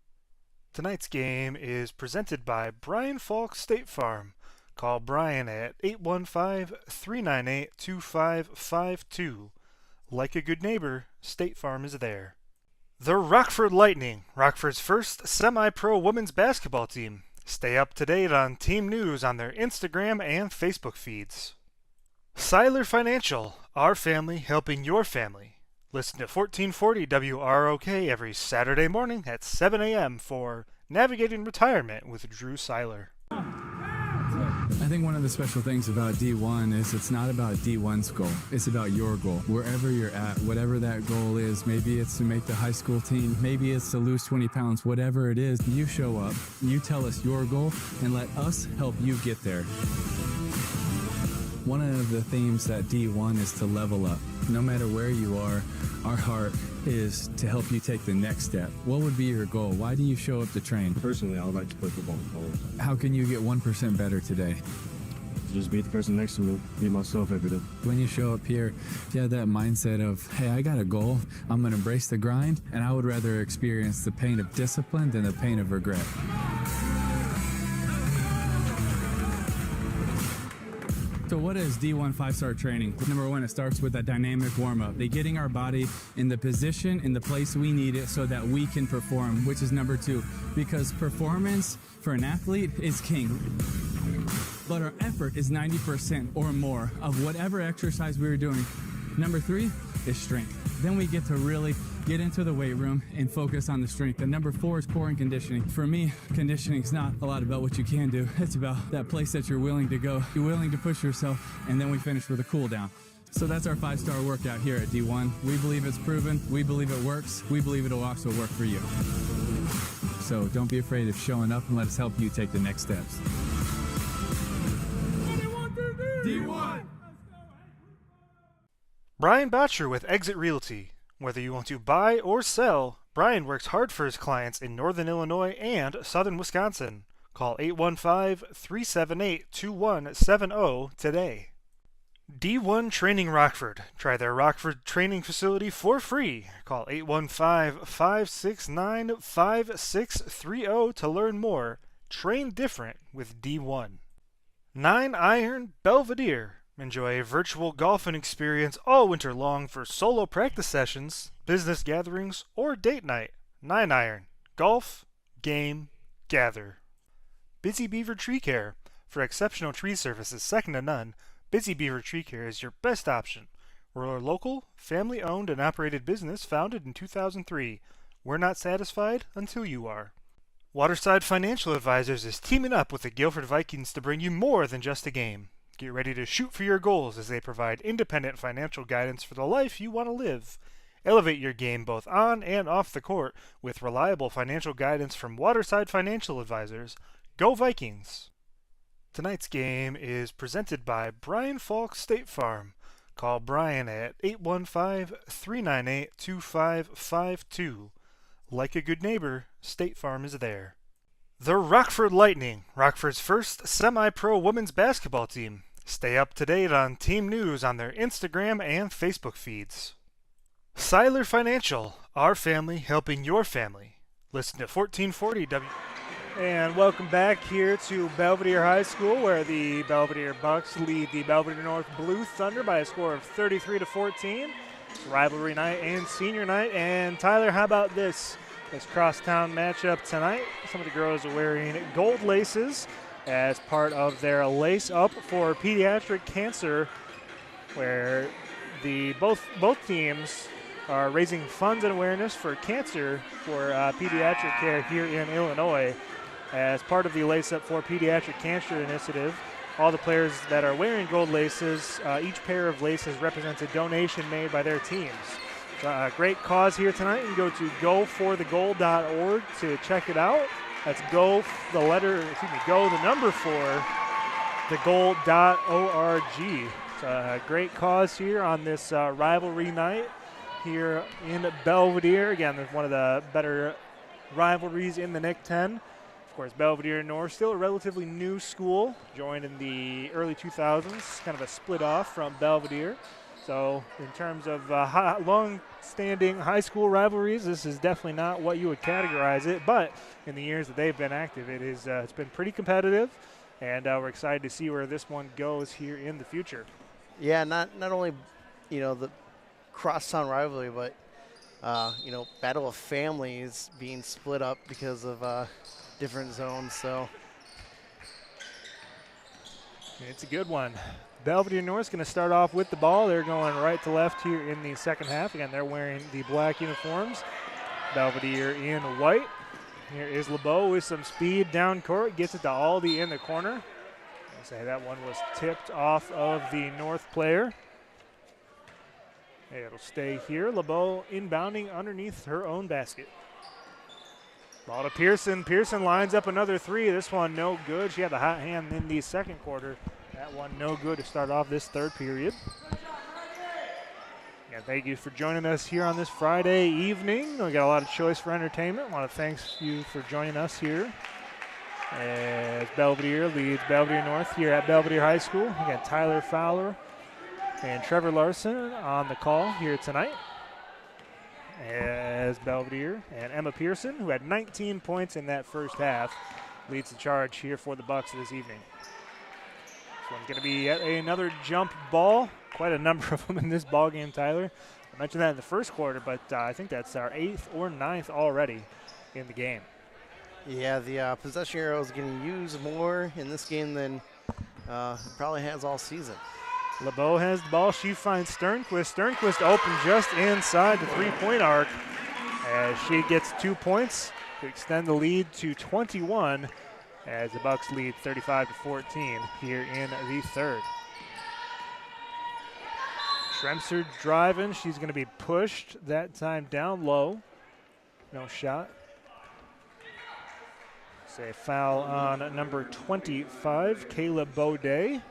Tonight's game is presented by Brian Falk State Farm. Call Brian at 815-398-2552. Like a good neighbor, State Farm is there. The Rockford Lightning, Rockford's first semi-pro women's basketball team. Stay up to date on team news on their Instagram and Facebook feeds. Siler Financial, our family helping your family. Listen to 1440 WROK every Saturday morning at 7 a.m. for Navigating Retirement with Drew Siler. I think one of the special things about D1 is it's not about D1's goal. It's about your goal. Wherever you're at, whatever that goal is, maybe it's to make the high school team, maybe it's to lose 20 pounds, whatever it is, you show up, you tell us your goal, and let us help you get there. One of the themes that D1 is to level up. No matter where you are, our heart is to help you take the next step. What would be your goal? Why do you show up to train? Personally, I would like to play football all the time. How can you get 1% better today? Just be the person next to me, be myself every day. When you show up here, if you have that mindset of, hey, I got a goal, I'm going to embrace the grind, and I would rather experience the pain of discipline than the pain of regret. So what is D1 5-star training? Number one, it starts with a dynamic warm-up. They're getting our body in the position, in the place we need it so that we can perform, which is number two. Because performance for an athlete is king. But our effort is 90% or more of whatever exercise we were doing. Number three is strength. Then we get to really get into the weight room and focus on the strength. And number four is core and conditioning. For me, conditioning is not a lot about what you can do. It's about that place that you're willing to go. You're willing to push yourself, and then we finish with a cool down. So that's our 5-star workout here at D1. We believe it's proven. We believe it works. We believe it'll also work for you. So don't be afraid of showing up and let us help you take the next steps. D1! Brian Bottcher with Exit Realty. Whether you want to buy or sell, Brian works hard for his clients in Northern Illinois and Southern Wisconsin. Call 815-378-2170 today. D1 Training Rockford. Try their Rockford training facility for free. Call 815-569-5630 to learn more. Train different with D1. 9-Iron Belvidere. Enjoy a virtual golfing experience all winter long for solo practice sessions, business gatherings, or date night. 9-Iron. Golf, game, gather. Busy Beaver Tree Care. For exceptional tree services second to none, Busy Beaver Tree Care is your best option. We're a local, family-owned and operated business founded in 2003. We're not satisfied until you are. Waterside Financial Advisors is teaming up with the Guilford Vikings to bring you more than just a game. Get ready to shoot for your goals as they provide independent financial guidance for the life you want to live. Elevate your game both on and off the court with reliable financial guidance from Waterside Financial Advisors. Go Vikings! Tonight's game is presented by Brian Falk State Farm. Call Brian at 815-398-2552. Like a good neighbor, State Farm is there. The Rockford Lightning, Rockford's first semi-pro women's basketball team. Stay up to date on team news on their Instagram and Facebook feeds. Siler Financial, our family helping your family. Listen to 1440 And welcome back here to Belvidere High School, where the Belvidere Bucs lead the Belvidere North Blue Thunder by a score of 33-14. It's rivalry night and senior night. And Tyler, how about this crosstown matchup tonight? Some of the girls are wearing gold laces as part of their Lace Up for Pediatric Cancer, where both teams are raising funds and awareness for cancer for pediatric care here in Illinois. As part of the Lace Up for Pediatric Cancer initiative, all the players that are wearing gold laces, each pair of laces represents a donation made by their teams. Great cause here tonight. You can go to goforthegold.org to check it out. That's go the number 4, thegold.org. It's a great cause here on this rivalry night here in Belvidere. Again, there's one of the better rivalries in the NIC-10. Of course, Belvidere North, still a relatively new school, joined in the early 2000s, kind of a split off from Belvidere. So in terms of long-standing high school rivalries, this is definitely not what you would categorize it, but in the years that they've been active, it's been pretty competitive, and we're excited to see where this one goes here in the future. Yeah, not only, the crosstown rivalry, but, battle of families being split up because of different zones. So it's a good one. Belvidere North's going to start off with the ball. They're going right to left here in the second half. Again, they're wearing the black uniforms. Belvidere in white. Here is LeBeau with some speed down court. Gets it to Aldi in the corner. I'll say that one was tipped off of the North player. It'll stay here. LeBeau inbounding underneath her own basket. Ball to Pearson. Pearson lines up another three. This one no good. She had the hot hand in the second quarter. That one no good to start off this third period. Yeah, thank you for joining us here on this Friday evening. We got a lot of choice for entertainment. I want to thank you for joining us here as Belvidere leads Belvidere North here at Belvidere High School. We got Tyler Fowler and Trevor Larson on the call here tonight as Belvidere, and Emma Pearson, who had 19 points in that first half, leads the charge here for the Bucs this evening. This one's going to be another jump ball. Quite a number of them in this ball game, Tyler. I mentioned that in the first quarter, but I think that's our 8th or 9th already in the game. Yeah, the possession arrow is getting used more in this game than it probably has all season. LeBeau has the ball. She finds Sternquist. Sternquist open just inside the three-point arc as she gets 2 points to extend the lead to 21 as the Bucs lead 35-14 here in the third. Schremser driving. She's going to be pushed, that time down low. No shot. Say foul on number 25, Kayla Baudet.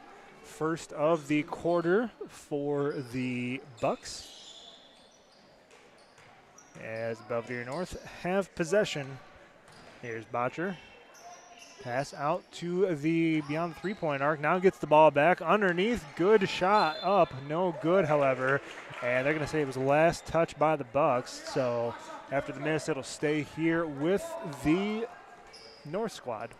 First of the quarter for the Bucs. As Belvidere North have possession. Here's Bottcher. Pass out to the beyond the three-point arc. Now gets the ball back underneath. Good shot up. No good, however. And they're going to say it was the last touch by the Bucs. So after the miss, it'll stay here with the North squad.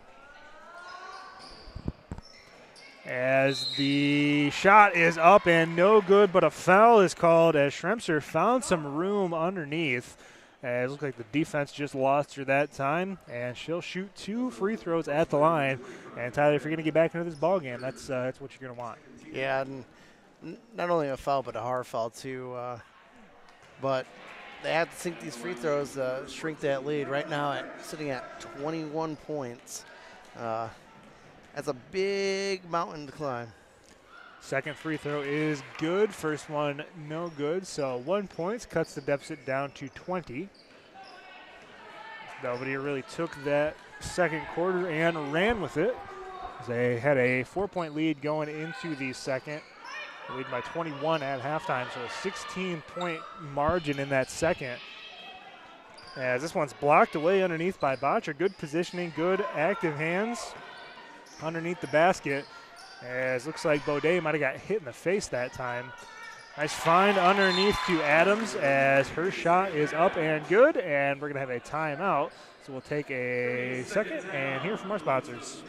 As the shot is up and no good, but a foul is called as Schremser found some room underneath. It looks like the defense just lost her that time, and she'll shoot 2 free throws at the line. And Tyler, if you're going to get back into this ball game, that's what you're going to want. Yeah, and not only a foul, but a hard foul too. But they have to sink these free throws, shrink that lead. Right now, sitting at 21 points. That's a big mountain to climb. Second free throw is good. First one no good. So 1 point cuts the deficit down to 20. Belvidere really took that second quarter and ran with it. They had a 4-point lead going into the second. Lead by 21 at halftime, so a 16-point margin in that second. As this one's blocked away underneath by Bottcher. Good positioning, good active hands underneath the basket. As looks like Baudet might have got hit in the face that time. Nice find underneath to Adams as her shot is up and good, and we're going to have a timeout. So we'll take a second and hear from our sponsors.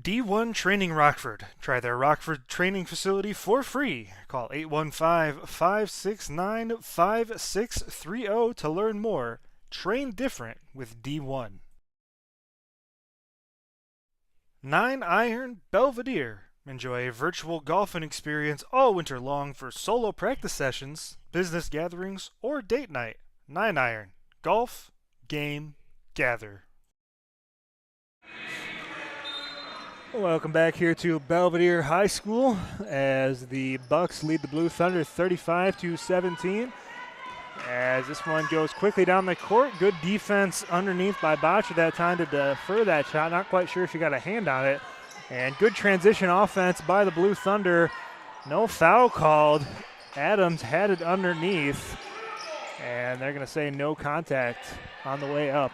D1 Training Rockford. Try their Rockford training facility for free. Call 815-569-5630 to learn more. Train different with D1. 9-Iron Belvidere. Enjoy a virtual golfing experience all winter long for solo practice sessions, business gatherings, or date night. 9-Iron. Golf, game, gather. Welcome back here to Belvidere High School as the Bucs lead the Blue Thunder 35-17. As this one goes quickly down the court. Good defense underneath by Bottcher that time to defer that shot. Not quite sure if she got a hand on it. And good transition offense by the Blue Thunder No foul called. Adams had it underneath, and they're going to say no contact on the way up.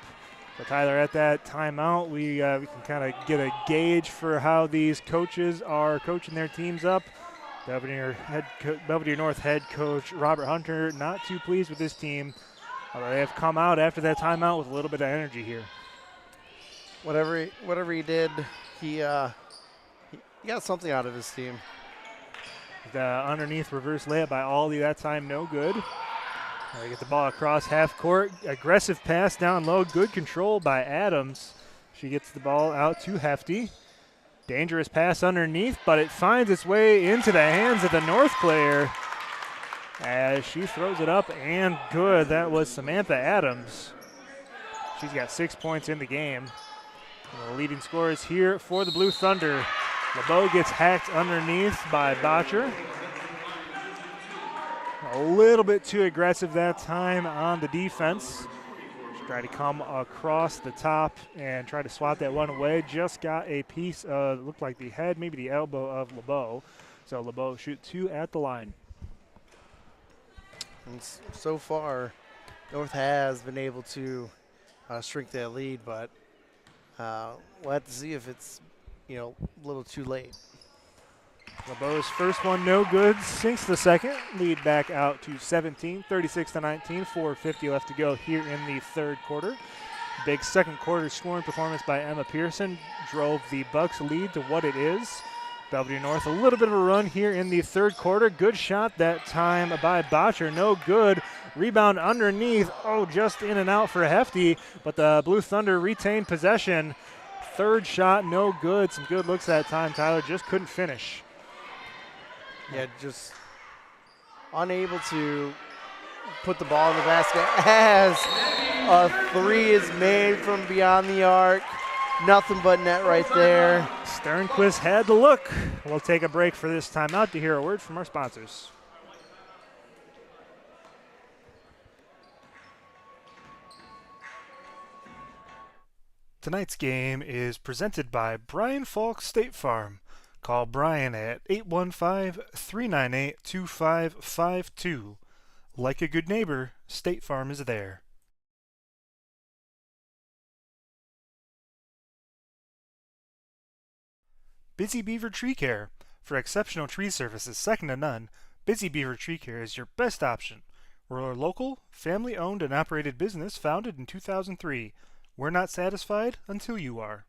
So Tyler, at that timeout, we can kind of get a gauge for how these coaches are coaching their teams up. Belvidere North head coach Robert Hunter not too pleased with this team. They have come out after that timeout with a little bit of energy here. Whatever he did, he got something out of his team. The underneath reverse layup by Aldi that time, no good. They get the ball across half court. Aggressive pass down low. Good control by Adams. She gets the ball out to Hefty. Dangerous pass underneath, but it finds its way into the hands of the North player as she throws it up and good. That was Samantha Adams. She's got 6 points in the game. And the leading scorers here for the Blue Thunder. LeBeau gets hacked underneath by Bottcher. A little bit too aggressive that time on the defense. She tried to come across the top and try to swat that one away. Just got a piece of, looked like the head, maybe the elbow of LeBeau. So LeBeau shoot 2 at the line. And so far, North has been able to shrink that lead, but we'll have to see if it's a little too late. LeBeau's first one no good, sinks the second. Lead back out to 17, 36-19, 4:50 left to go here in the third quarter. Big second quarter scoring performance by Emma Pearson drove the Bucs lead to what it is. Belvidere North a little bit of a run here in the third quarter. Good shot that time by Bottcher, no good. Rebound underneath, just in and out for Hefty, but the Blue Thunder retained possession. Third shot, no good. Some good looks that time, Tyler, just couldn't finish. Yeah, just unable to put the ball in the basket as a three is made from beyond the arc. Nothing but net right there. Sternquist had the look. We'll take a break for this timeout to hear a word from our sponsors. Tonight's game is presented by Brian Falk State Farm. Call Brian at 815-398-2552. Like a good neighbor, State Farm is there. Busy Beaver Tree Care. For exceptional tree services second to none, Busy Beaver Tree Care is your best option. We're a local, family-owned and operated business founded in 2003. We're not satisfied until you are.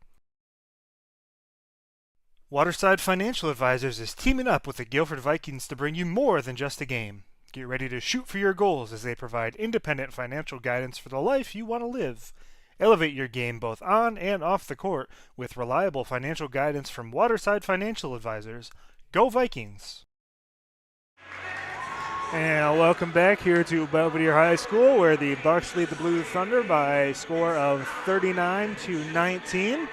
Waterside Financial Advisors is teaming up with the Guilford Vikings to bring you more than just a game. Get ready to shoot for your goals as they provide independent financial guidance for the life you want to live. Elevate your game both on and off the court with reliable financial guidance from Waterside Financial Advisors. Go Vikings! And welcome back here to Belvidere High School, where the Bucs lead the Blue Thunder by a score of 39-19.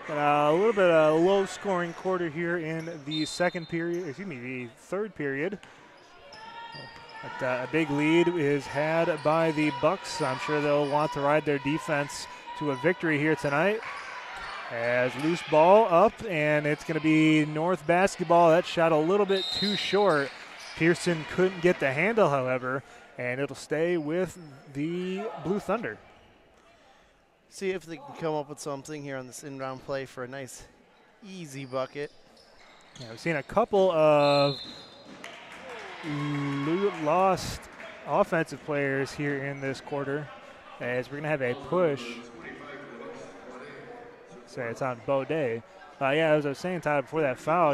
A little bit of a low-scoring quarter here in the the third period. But a big lead is had by the Bucs. I'm sure they'll want to ride their defense to a victory here tonight. As loose ball up, and it's going to be North basketball. That shot a little bit too short. Pearson couldn't get the handle, however, and it'll stay with the Blue Thunder. See if they can come up with something here on this inbound play for a nice, easy bucket. Yeah, we've seen a couple of lost offensive players here in this quarter, as we're going to have a push. Say it's on Baudet. As I was saying, Todd, before that foul,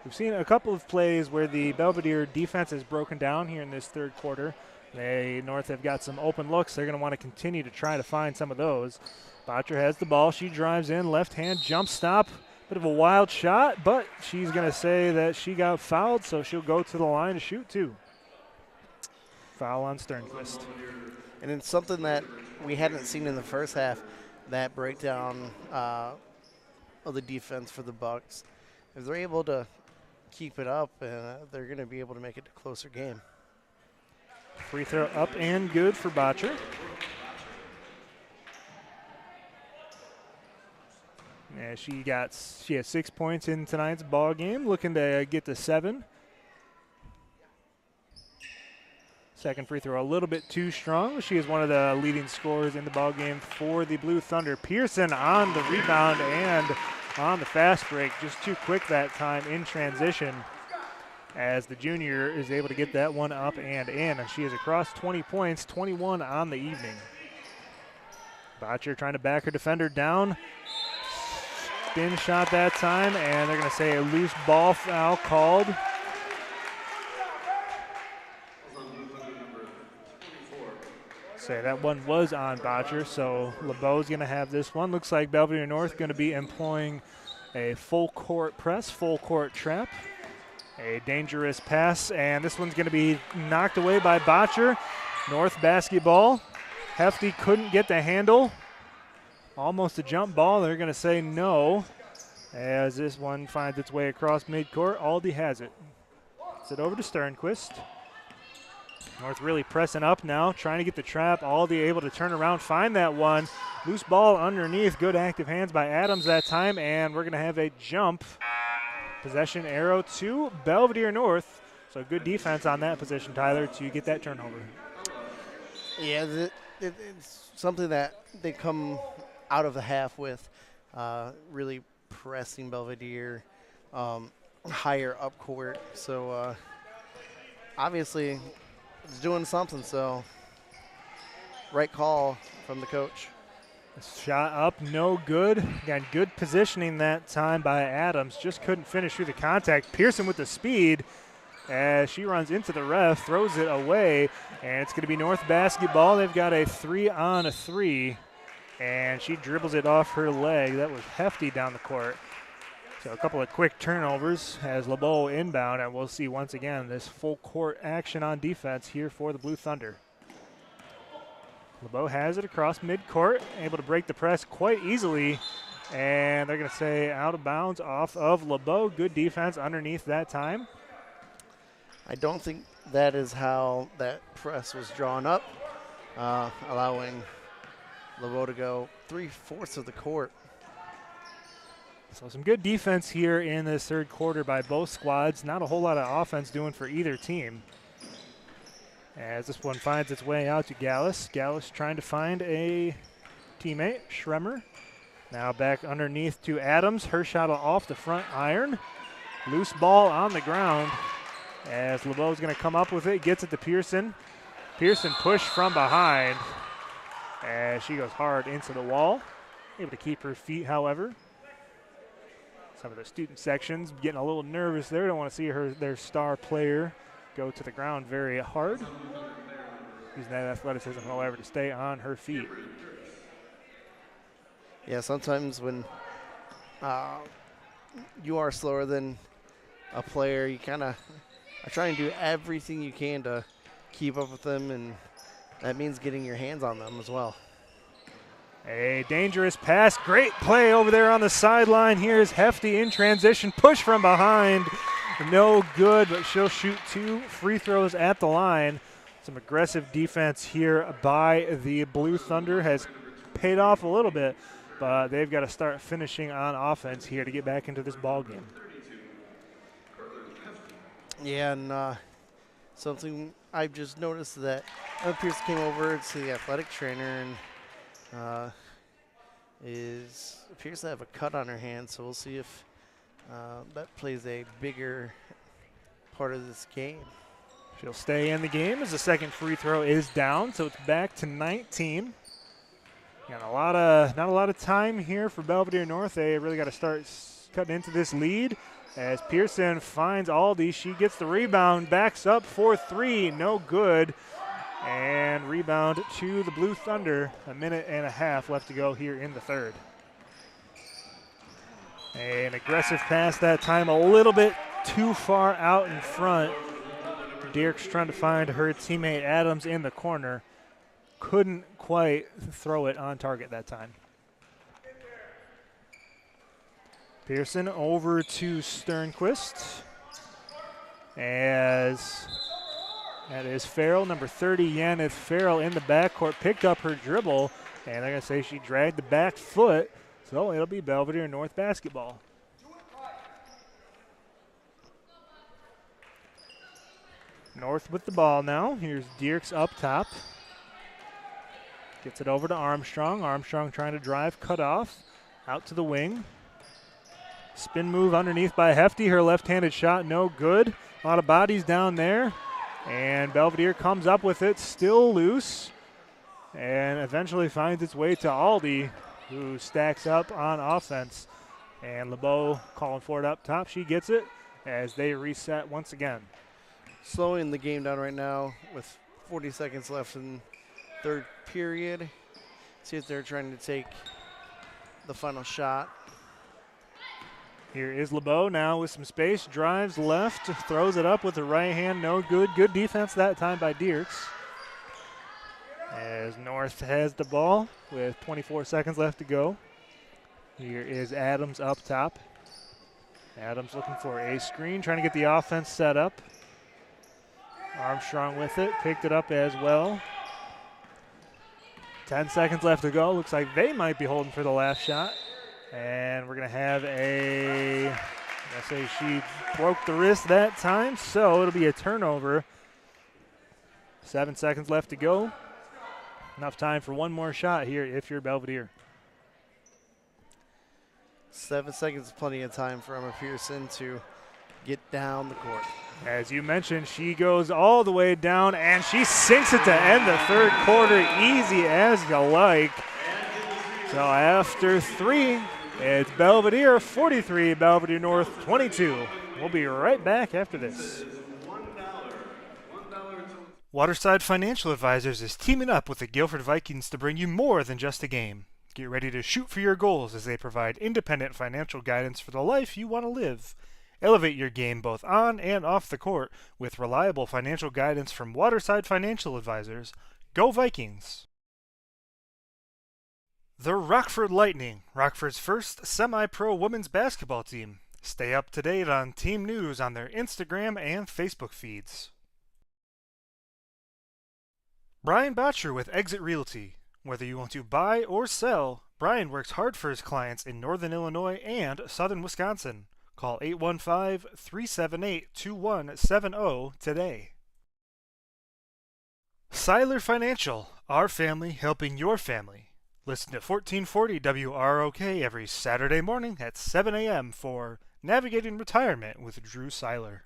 we've seen a couple of plays where the Belvidere defense has broken down here in this third quarter. North have got some open looks. They're going to want to continue to try to find some of those. Bottcher has the ball. She drives in, left hand jump stop. Bit of a wild shot, but she's going to say that she got fouled, so she'll go to the line to shoot too. Foul on Sternquist. And it's something that we hadn't seen in the first half, that breakdown of the defense for the Bucs. If they're able to keep it up, they're going to be able to make it a closer game. Free throw up and good for Bottcher. And she has 6 points in tonight's ball game, looking to get to 7. Second free throw a little bit too strong. She is one of the leading scorers in the ball game for the Blue Thunder. Pearson on the rebound and on the fast break. Just too quick that time in transition, as the junior is able to get that one up and in. She is across 20 points, 21 on the evening. Bottcher trying to back her defender down. Spin shot that time, and they're going to say a loose ball foul called. Say that one was on Bottcher, so LeBeau's going to have this one. Looks like Belvidere North going to be employing a full court press, full court trap. A dangerous pass, and this one's going to be knocked away by Bottcher. North basketball. Hefty couldn't get the handle. Almost a jump ball. They're going to say no, as this one finds its way across midcourt. Aldi has it. Gets it over to Sternquist. North really pressing up now, trying to get the trap. Aldi able to turn around, find that one. Loose ball underneath. Good active hands by Adams that time, and we're going to have a jump. Possession arrow to Belvidere North. So good defense on that position, Tyler, to get that turnover. Yeah, it's something that they come out of the half with, really pressing Belvidere higher up court. So obviously it's doing something, so right call from the coach. Shot up, no good. Again, good positioning that time by Adams. Just couldn't finish through the contact. Pearson with the speed as she runs into the ref, throws it away, and it's going to be North basketball. They've got a 3-on-3, and she dribbles it off her leg. That was hefty down the court. So a couple of quick turnovers as LeBeau inbound, and we'll see once again this full court action on defense here for the Blue Thunder. LeBeau has it across midcourt, able to break the press quite easily, and they're going to say out of bounds off of LeBeau. Good defense underneath that time. I don't think that is how that press was drawn up, allowing LeBeau to go 3/4 of the court. So some good defense here in this third quarter by both squads. Not a whole lot of offense doing for either team. As this one finds its way out to Gallus. Gallus trying to find a teammate, Schremer. Now back underneath to Adams. Her shot off the front iron. Loose ball on the ground as LeBeau's going to come up with it. Gets it to Pearson. Pearson pushed from behind as she goes hard into the wall. Able to keep her feet, however. Some of the student sections getting a little nervous there. Don't want to see their star player go to the ground very hard. Using that athleticism, however, to stay on her feet. Yeah, sometimes when you are slower than a player, you kind of are trying to do everything you can to keep up with them, and that means getting your hands on them as well. A dangerous pass. Great play over there on the sideline. Here's Hefty in transition. Push from behind. No good, but she'll shoot 2 free throws at the line. Some aggressive defense here by the Blue Thunder has paid off a little bit, but they've got to start finishing on offense here to get back into this ball game. Yeah, and something I've just noticed that Pierce came over to the athletic trainer and appears to have a cut on her hand, so we'll see if that plays a bigger part of this game. She'll stay in the game as the second free throw is down, so it's back to 19. Got not a lot of time here for Belvidere North. They really got to start cutting into this lead as Pearson finds Aldi. She gets the rebound, backs up for 3, no good. And rebound to the Blue Thunder. 1.5 minutes left to go here in the third. An aggressive pass that time, a little bit too far out in front. Dirk's trying to find her teammate Adams in the corner. Couldn't quite throw it on target that time. Pearson over to Sternquist. As that is Farrell, number 30, Yaneth Farrell in the backcourt, picked up her dribble, and they're going to say she dragged the back foot. So it'll be Belvidere North basketball. North with the ball now. Here's Dierks up top. Gets it over to Armstrong. Armstrong trying to drive, cut off. Out to the wing. Spin move underneath by Hefty. Her left-handed shot no good. A lot of bodies down there. And Belvidere comes up with it, still loose. And eventually finds its way to Aldi, who stacks up on offense. And LeBeau calling for it up top. She gets it as they reset once again. Slowing the game down right now with 40 seconds left in third period. See if they're trying to take the final shot. Here is LeBeau now with some space. Drives left, throws it up with the right hand. No good. Good defense that time by Dierks. As North has the ball with 24 seconds left to go. Here is Adams up top. Adams looking for a screen, trying to get the offense set up. Armstrong with it, picked it up as well. 10 seconds left to go. Looks like they might be holding for the last shot. And we're going to have I say she broke the wrist that time, so it'll be a turnover. 7 seconds left to go. Enough time for one more shot here if you're Belvidere. 7 seconds is plenty of time for Emma Pearson to get down the court. As you mentioned, she goes all the way down, and she sinks it to end the third quarter, easy as you like. So after 3, it's Belvidere 43, Belvidere North 22. We'll be right back after this. Waterside Financial Advisors is teaming up with the Guilford Vikings to bring you more than just a game. Get ready to shoot for your goals as they provide independent financial guidance for the life you want to live. Elevate your game both on and off the court with reliable financial guidance from Waterside Financial Advisors. Go Vikings! The Rockford Lightning, Rockford's first semi-pro women's basketball team. Stay up to date on team news on their Instagram and Facebook feeds. Brian Bottcher with Exit Realty. Whether you want to buy or sell, Brian works hard for his clients in Northern Illinois and Southern Wisconsin. Call 815-378-2170 today. Seiler Financial, our family helping your family. Listen to 1440 WROK every Saturday morning at 7 a.m. for Navigating Retirement with Drew Seiler.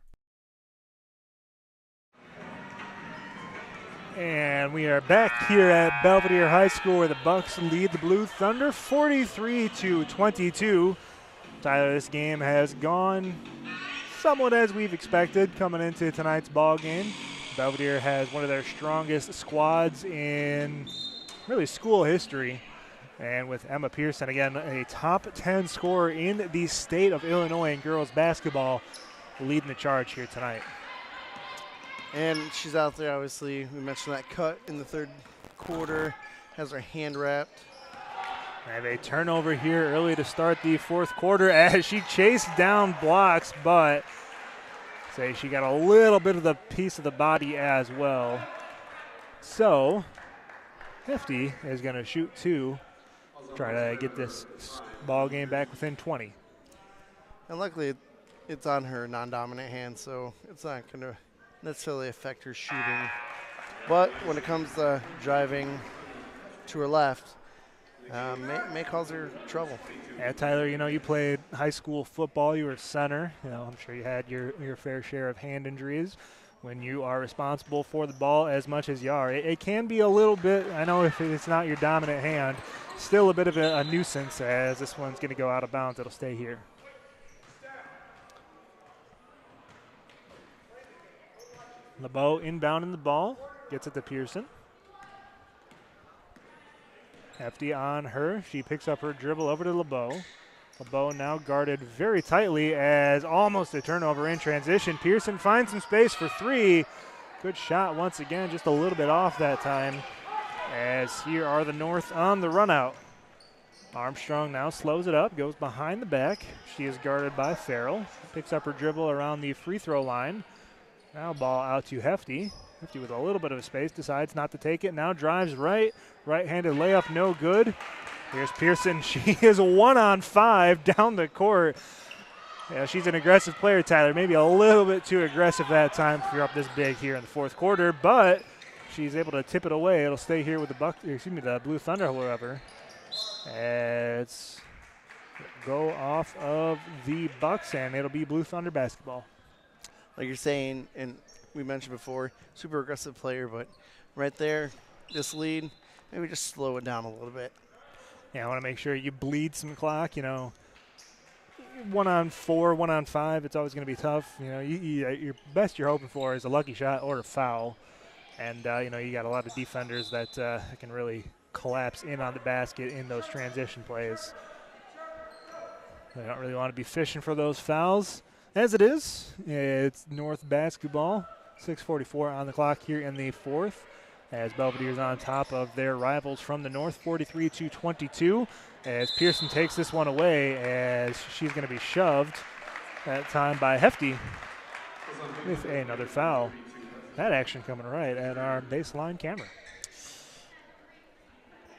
And we are back here at Belvidere High School where the Bucs lead the Blue Thunder 43-22. Tyler, this game has gone somewhat as we've expected coming into tonight's ball game. Belvidere has one of their strongest squads in really school history. And with Emma Pearson, again, a top 10 scorer in the state of Illinois in girls basketball, leading the charge here tonight. And she's out there, obviously. We mentioned that cut in the third quarter, has her hand wrapped. I have a turnover here early to start the fourth quarter as she chased down blocks, but say she got a little bit of the piece of the body as well. So Hefty is going to shoot 2, try to get this ball game back within 20. And luckily it's on her non-dominant hand, so it's not going to necessarily affect her shooting. But when it comes to driving to her left, may cause her trouble. Yeah, Tyler, you played high school football. You were a center. I'm sure you had your fair share of hand injuries when you are responsible for the ball as much as you are. It can be a little bit, I know if it's not your dominant hand, still a bit of a nuisance as this one's going to go out of bounds. It'll stay here. LeBeau inbounding the ball, gets it to Pearson. Hefty on her. She picks up her dribble over to LeBeau. LeBeau now guarded very tightly as almost a turnover in transition. Pearson finds some space for 3. Good shot once again, just a little bit off that time. As here are the North on the run out. Armstrong now slows it up, goes behind the back. She is guarded by Farrell. Picks up her dribble around the free throw line. Now ball out to Hefty. Hefty with a little bit of space decides not to take it. Now drives right. Right-handed layup no good. Here's Pearson. She is 1-on-5 down the court. Yeah, she's an aggressive player, Tyler. Maybe a little bit too aggressive that time if you're up this big here in the fourth quarter, but she's able to tip it away. It'll stay here with the Blue Thunder, however. It's go off of the Bucs, and it'll be Blue Thunder basketball. Like you're saying, and we mentioned before, super aggressive player, but right there, this lead, maybe just slow it down a little bit. Yeah, I want to make sure you bleed some clock, 1-on-4, 1-on-5, it's always going to be tough. Your best you're hoping for is a lucky shot or a foul. And, you got a lot of defenders that can really collapse in on the basket in those transition plays. They don't really want to be fishing for those fouls. As it is, it's North basketball, 6:44 on the clock here in the fourth, as Belvidere's on top of their rivals from the north, 43-22, as Pearson takes this one away, as she's going to be shoved that time by Hefty with another foul. That action coming right at our baseline camera.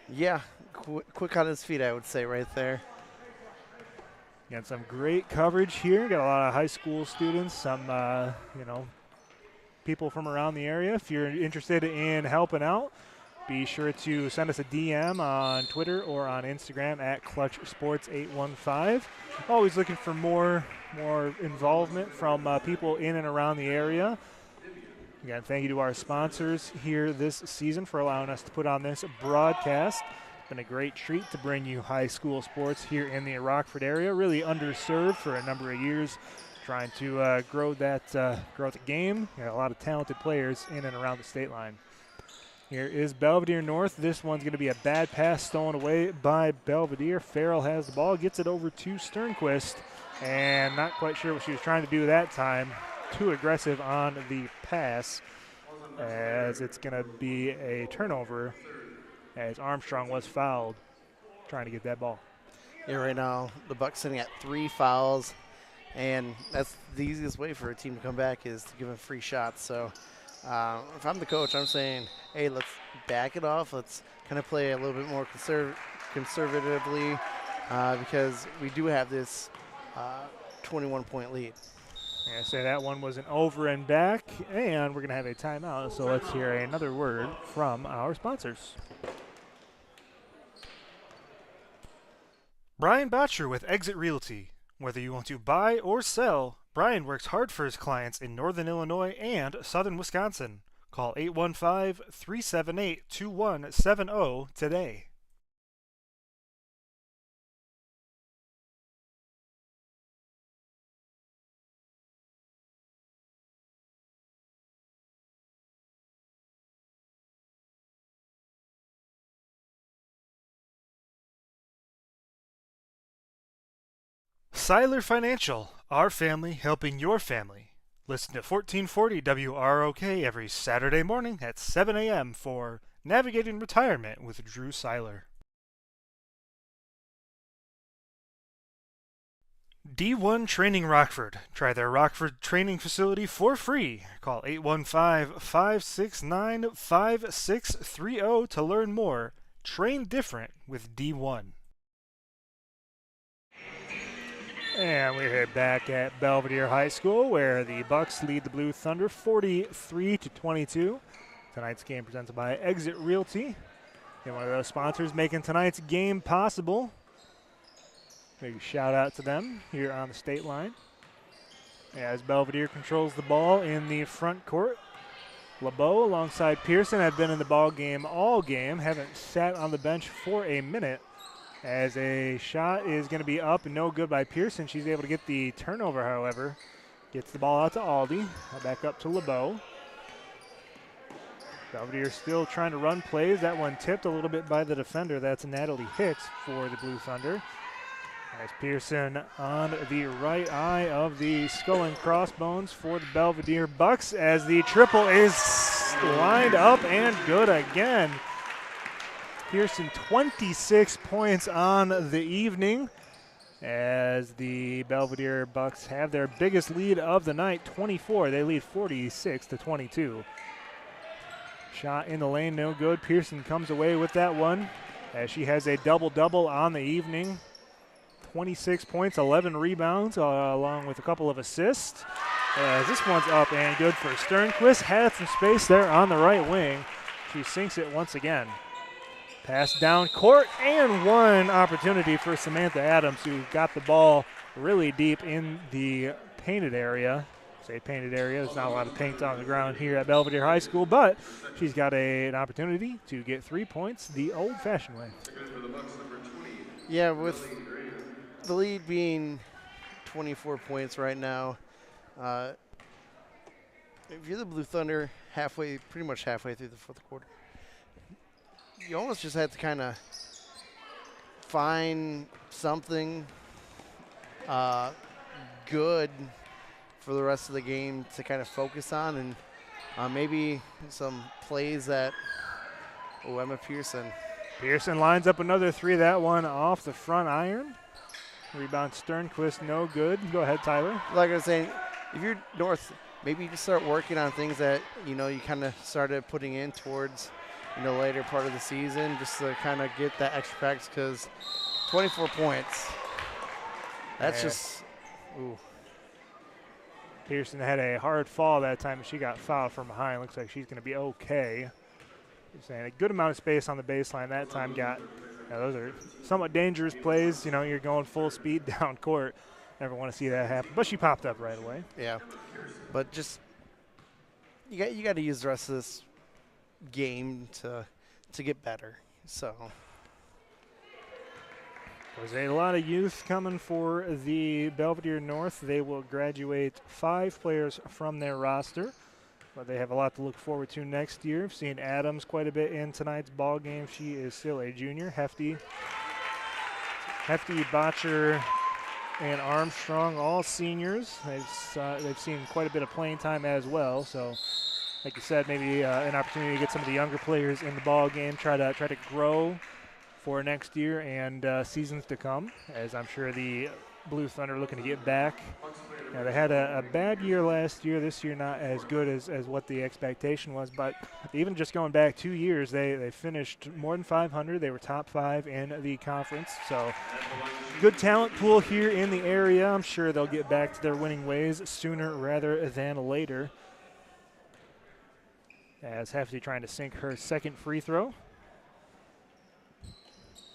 Yeah, quick on his feet, I would say, right there. Got some great coverage here. Got a lot of high school students, some, people from around the area. If you're interested in helping out, be sure to send us a DM on Twitter or on Instagram at ClutchSports815. Always looking for more involvement from people in and around the area. Again, thank you to our sponsors here this season for allowing us to put on this broadcast. It's been a great treat to bring you high school sports here in the Rockford area. Really underserved for a number of years, trying to grow the game. Got a lot of talented players in and around the state line. Here is Belvidere North. This one's going to be a bad pass stolen away by Belvidere. Farrell has the ball, gets it over to Sternquist, and not quite sure what she was trying to do that time. Too aggressive on the pass, as it's going to be a turnover, as Armstrong was fouled trying to get that ball. Yeah, right now the Bucs sitting at 3 fouls, and that's the easiest way for a team to come back is to give them free shots. So if I'm the coach, I'm saying, hey, let's back it off. Let's kind of play a little bit more conservatively because we do have this 21-point lead. Yeah, say that one was an over and back, and we're going to have a timeout. So let's hear another word from our sponsors. Brian Bottcher with Exit Realty. Whether you want to buy or sell, Brian works hard for his clients in Northern Illinois and Southern Wisconsin. Call 815-378-2170 today. Seiler Financial, our family helping your family. Listen to 1440 WROK every Saturday morning at 7 a.m. for Navigating Retirement with Drew Seiler. D1 Training Rockford. Try their Rockford training facility for free. Call 815-569-5630 to learn more. Train different with D1. And we're here back at Belvidere High School, where the Bucs lead the Blue Thunder 43-22. Tonight's game presented by Exit Realty. And one of those sponsors making tonight's game possible. Big shout out to them here on the state line. As Belvidere controls the ball in the front court. LeBeau alongside Pearson had been in the ball game all game, haven't sat on the bench for a minute. As a shot is going to be up and no good by Pearson. She's able to get the turnover, however. Gets the ball out to Aldi. Back up to LeBeau. Belvidere still trying to run plays. That one tipped a little bit by the defender. That's Natalie Hicks for the Blue Thunder. As Pearson on the right eye of the skull and crossbones for the Belvidere Bucs, as the triple is lined up and good again. Pearson 26 points on the evening, as the Belvidere Bucs have their biggest lead of the night, 24. They lead 46-22. Shot in the lane, no good. Pearson comes away with that one. as she has a double-double on the evening. 26 points, 11 rebounds, along with a couple of assists. As this one's up and good for Sternquist. Had some space there on the right wing. She sinks it once again. Pass down court, and one opportunity for Samantha Adams, who got the ball really deep in the painted area. Say painted area, there's not a lot of paint on the ground here at Belvidere High School, but she's got an opportunity to get 3 points the old-fashioned way. Yeah, with the lead being 24 points right now, if you're the Blue Thunder pretty much halfway through the fourth quarter, you almost just have to kind of find something good for the rest of the game to kind of focus on, and maybe some plays that Emma Pearson. Pearson lines up another three, that one off the front iron. Rebound Sternquist, no good. Go ahead, Tyler. Like I was saying, if you're North, maybe you can start working on things that, you kind of started putting in towards, later part of the season, just to kind of get that extra practice, because 24 points, that's just, ooh. Pearson had a hard fall that time, and she got fouled from behind. Looks like she's going to be okay. You're saying a good amount of space on the baseline that time. Those are somewhat dangerous plays. You're going full speed down court. Never want to see that happen. But she popped up right away. Yeah, but just you got to use the rest of this game to get better. So there's a lot of youth coming for the Belvidere North. They will graduate 5 players from their roster, but they have a lot to look forward to next year. I've seen Adams quite a bit in tonight's ball game. She is still a junior. Hefty, Bottcher, and Armstrong, all seniors. They've seen quite a bit of playing time as well. So, like you said, maybe an opportunity to get some of the younger players in the ball game, try to grow for next year and seasons to come, as I'm sure the Blue Thunder are looking to get back. They had a bad year last year. This year not as good as what the expectation was, but even just going back 2 years, they finished more than 500. They were top 5 in the conference. So good talent pool here in the area. I'm sure they'll get back to their winning ways sooner rather than later. As Hefty trying to sink her second free throw.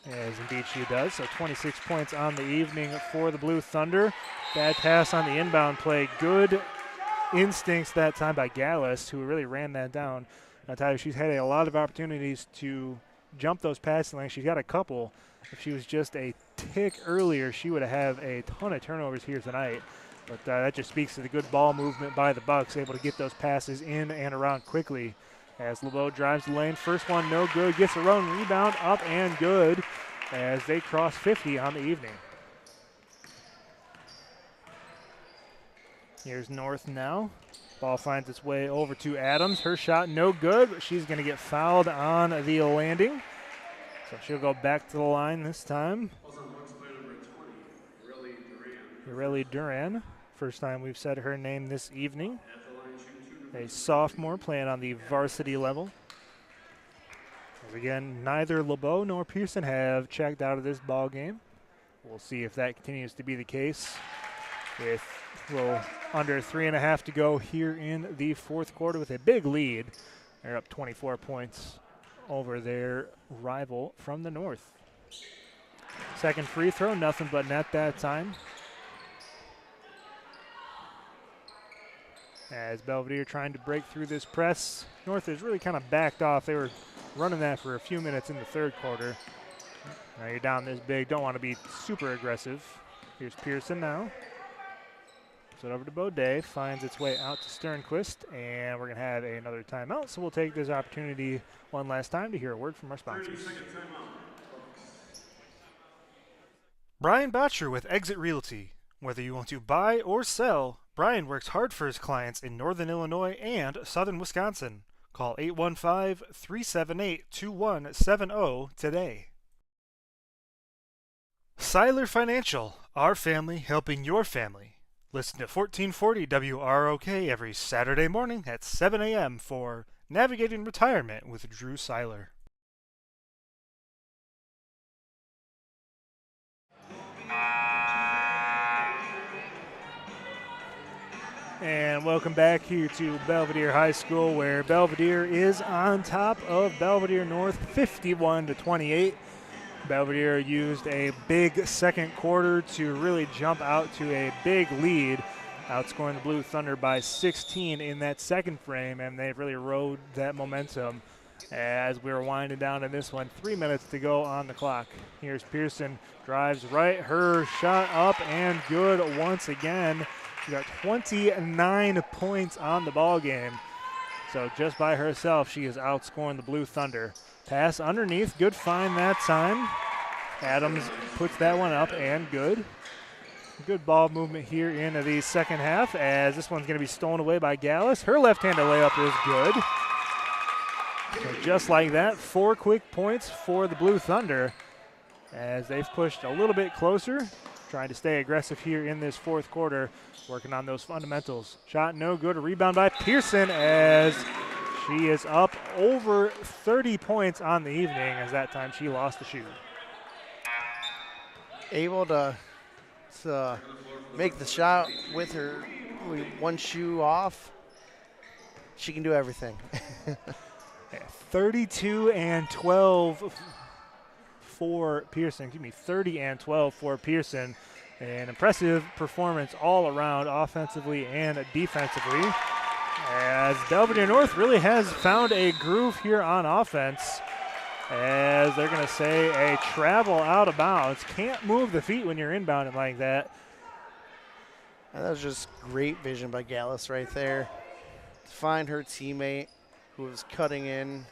As indeed she does. So 26 points on the evening for the Blue Thunder. Bad pass on the inbound play. Good instincts that time by Gallus, who really ran that down. Now, Tyler, she's had a lot of opportunities to jump those passing lanes. She's got a couple. If she was just a tick earlier, she would have a ton of turnovers here tonight. But that just speaks to the good ball movement by the Bucs, able to get those passes in and around quickly. As LeBeau drives the lane, first one no good, gets her own rebound up and good as they cross 50 on the evening. Here's North now. Ball finds its way over to Adams. Her shot no good, but she's going to get fouled on the landing. So she'll go back to the line this time. Realty Duran. First time we've said her name this evening. A sophomore playing on the varsity level. As again, neither LeBeau nor Pearson have checked out of this ball game. We'll see if that continues to be the case. With under 3.5 to go here in the fourth quarter with a big lead. They're up 24 points over their rival from the north. Second free throw, nothing but net that time. As Belvidere trying to break through this press. North has really kind of backed off. They were running that for a few minutes in the third quarter. Now you're down this big. Don't want to be super aggressive. Here's Pearson now. So over to Baudet. Finds its way out to Sternquist. And we're going to have another timeout. So we'll take this opportunity one last time to hear a word from our sponsors. Brian Bottcher with Exit Realty. Whether you want to buy or sell, Brian works hard for his clients in Northern Illinois and Southern Wisconsin. Call 815-378-2170 today. Seiler Financial, our family helping your family. Listen to 1440 WROK every Saturday morning at 7 a.m. for Navigating Retirement with Drew Seiler. And welcome back here to Belvidere High School, where Belvidere is on top of Belvidere North 51-28. Belvidere used a big second quarter to really jump out to a big lead, outscoring the Blue Thunder by 16 in that second frame, and they really rode that momentum as we were winding down in this one. 3 minutes to go on the clock. Here's Pearson, drives right, her shot up and good once again. She got 29 points on the ball game. So just by herself, she is outscoring the Blue Thunder. Pass underneath, good find that time. Adams puts that one up and good. Good ball movement here into the second half, as this one's going to be stolen away by Gallus. Her left-handed layup is good. So just like that, 4 quick points for the Blue Thunder as they've pushed a little bit closer, trying to stay aggressive here in this fourth quarter, working on those fundamentals. Shot no good, a rebound by Pearson as she is up over 30 points on the evening, as that time she lost the shoe. Able to make the shot with her one shoe off. She can do everything. 32 and 12 for Pearson. Excuse me, 30 and 12 for Pearson. An impressive performance all around, offensively and defensively, as Belvidere North really has found a groove here on offense, as they're going to say a travel out of bounds. Can't move the feet when you're inbounding like that. And that was just great vision by Gallus right there to find her teammate who was cutting in.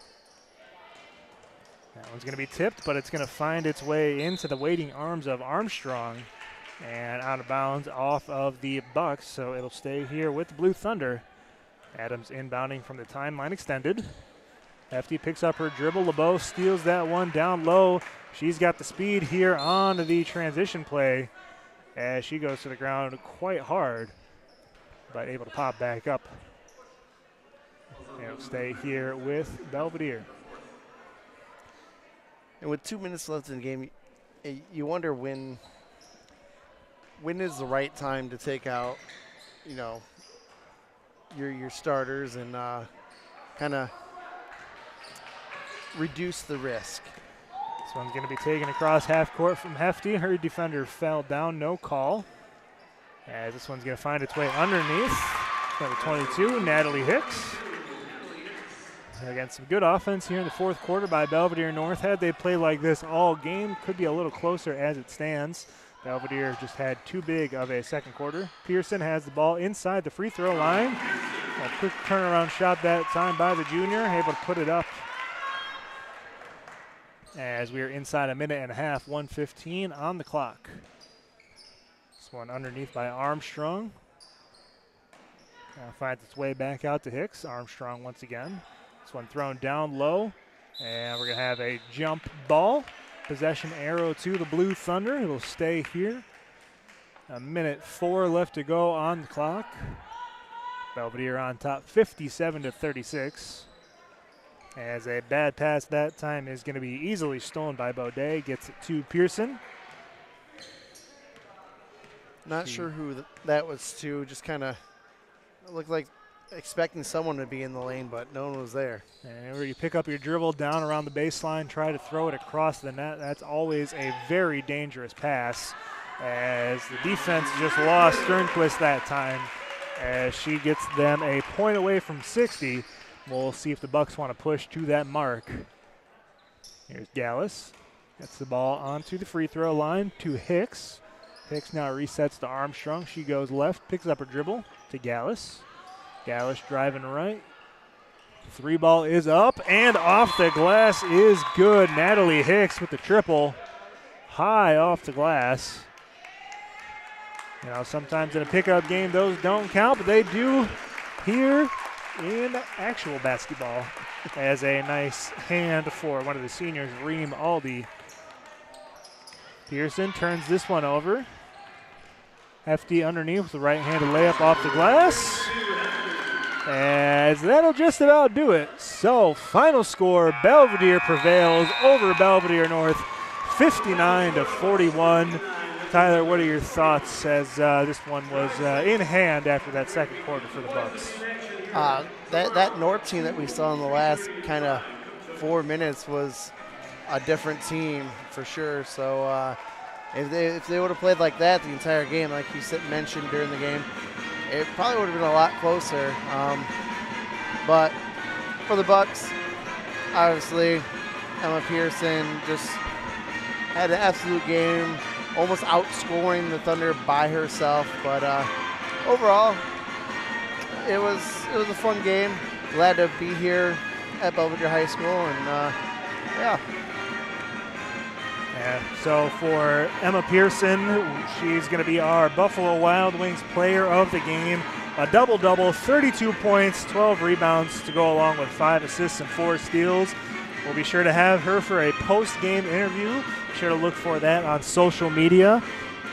That one's going to be tipped, but it's going to find its way into the waiting arms of Armstrong and out of bounds off of the Bucs, so it'll stay here with the Blue Thunder. Adams inbounding from the timeline extended. Hefty picks up her dribble. LeBeau steals that one down low. She's got the speed here on the transition play as she goes to the ground quite hard, but able to pop back up. And it'll stay here with Belvidere. And with 2 minutes left in the game, you wonder when is the right time to take out, your starters and kind of reduce the risk. This one's going to be taken across half court from Hefty. Her defender fell down, no call. As this one's going to find its way underneath. Number 22, Natalie Hicks. Again, some good offense here in the fourth quarter by Belvidere North. Had they played like this all game, could be a little closer as it stands. Belvidere just had too big of a second quarter. Pearson has the ball inside the free throw line. A quick turnaround shot that time by the junior, able to put it up. As we are inside a minute and a half, 1:15 on the clock. This one underneath by Armstrong. Now finds its way back out to Hicks. Armstrong once again. This one thrown down low, and we're going to have a jump ball. Possession arrow to the Blue Thunder. It'll stay here. 1:04 left to go on the clock. Belvidere on top, 57-36. As a bad pass that time is going to be easily stolen by Baudet. Gets it to Pearson. Not sure who that was to. Just kind of looked like expecting someone to be in the lane, but no one was there. And where you pick up your dribble down around the baseline, try to throw it across the net, that's always a very dangerous pass, as the defense just lost Sternquist that time, as she gets them a point away from 60. We'll see if the Bucs want to push to that mark. Here's Gallus. Gets the ball onto the free throw line to Hicks. Hicks now resets to Armstrong. She goes left, picks up her dribble to Gallus. Gallus driving right. 3 ball is up and off the glass is good. Natalie Hicks with the triple. High off the glass. Sometimes in a pickup game those don't count, but they do here in actual basketball, as a nice hand for one of the seniors, Reem Aldi. Pearson turns this one over. Hefty underneath with the right-handed layup off the glass. As that'll just about do it. So final score, Belvidere prevails over Belvidere North, 59-41. Tyler, what are your thoughts as this one was in hand after that second quarter for the Bucs? That North team that we saw in the last kind of 4 minutes was a different team for sure. So if they would have played like that the entire game, like you mentioned during the game, it probably would have been a lot closer. But for the Bucs, obviously, Emma Pearson just had an absolute game, almost outscoring the Thunder by herself. But overall, it was a fun game. Glad to be here at Belvidere High School, and yeah. So for Emma Pearson, she's going to be our Buffalo Wild Wings player of the game. A double-double, 32 points, 12 rebounds to go along with 5 assists and 4 steals. We'll be sure to have her for a post-game interview. Be sure to look for that on social media,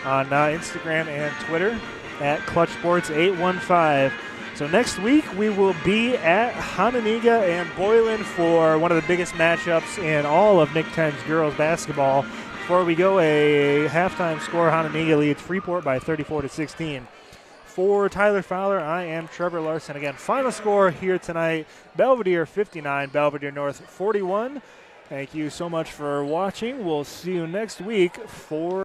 on Instagram and Twitter at ClutchSports815. So next week we will be at Hononegah and Boylan for one of the biggest matchups in all of NIC-10's girls basketball. Before we go, a halftime score: Hononegah leads Freeport by 34-16. For Tyler Fowler, I am Trevor Larson. Again, final score here tonight: Belvidere 59, Belvidere North 41. Thank you so much for watching. We'll see you next week for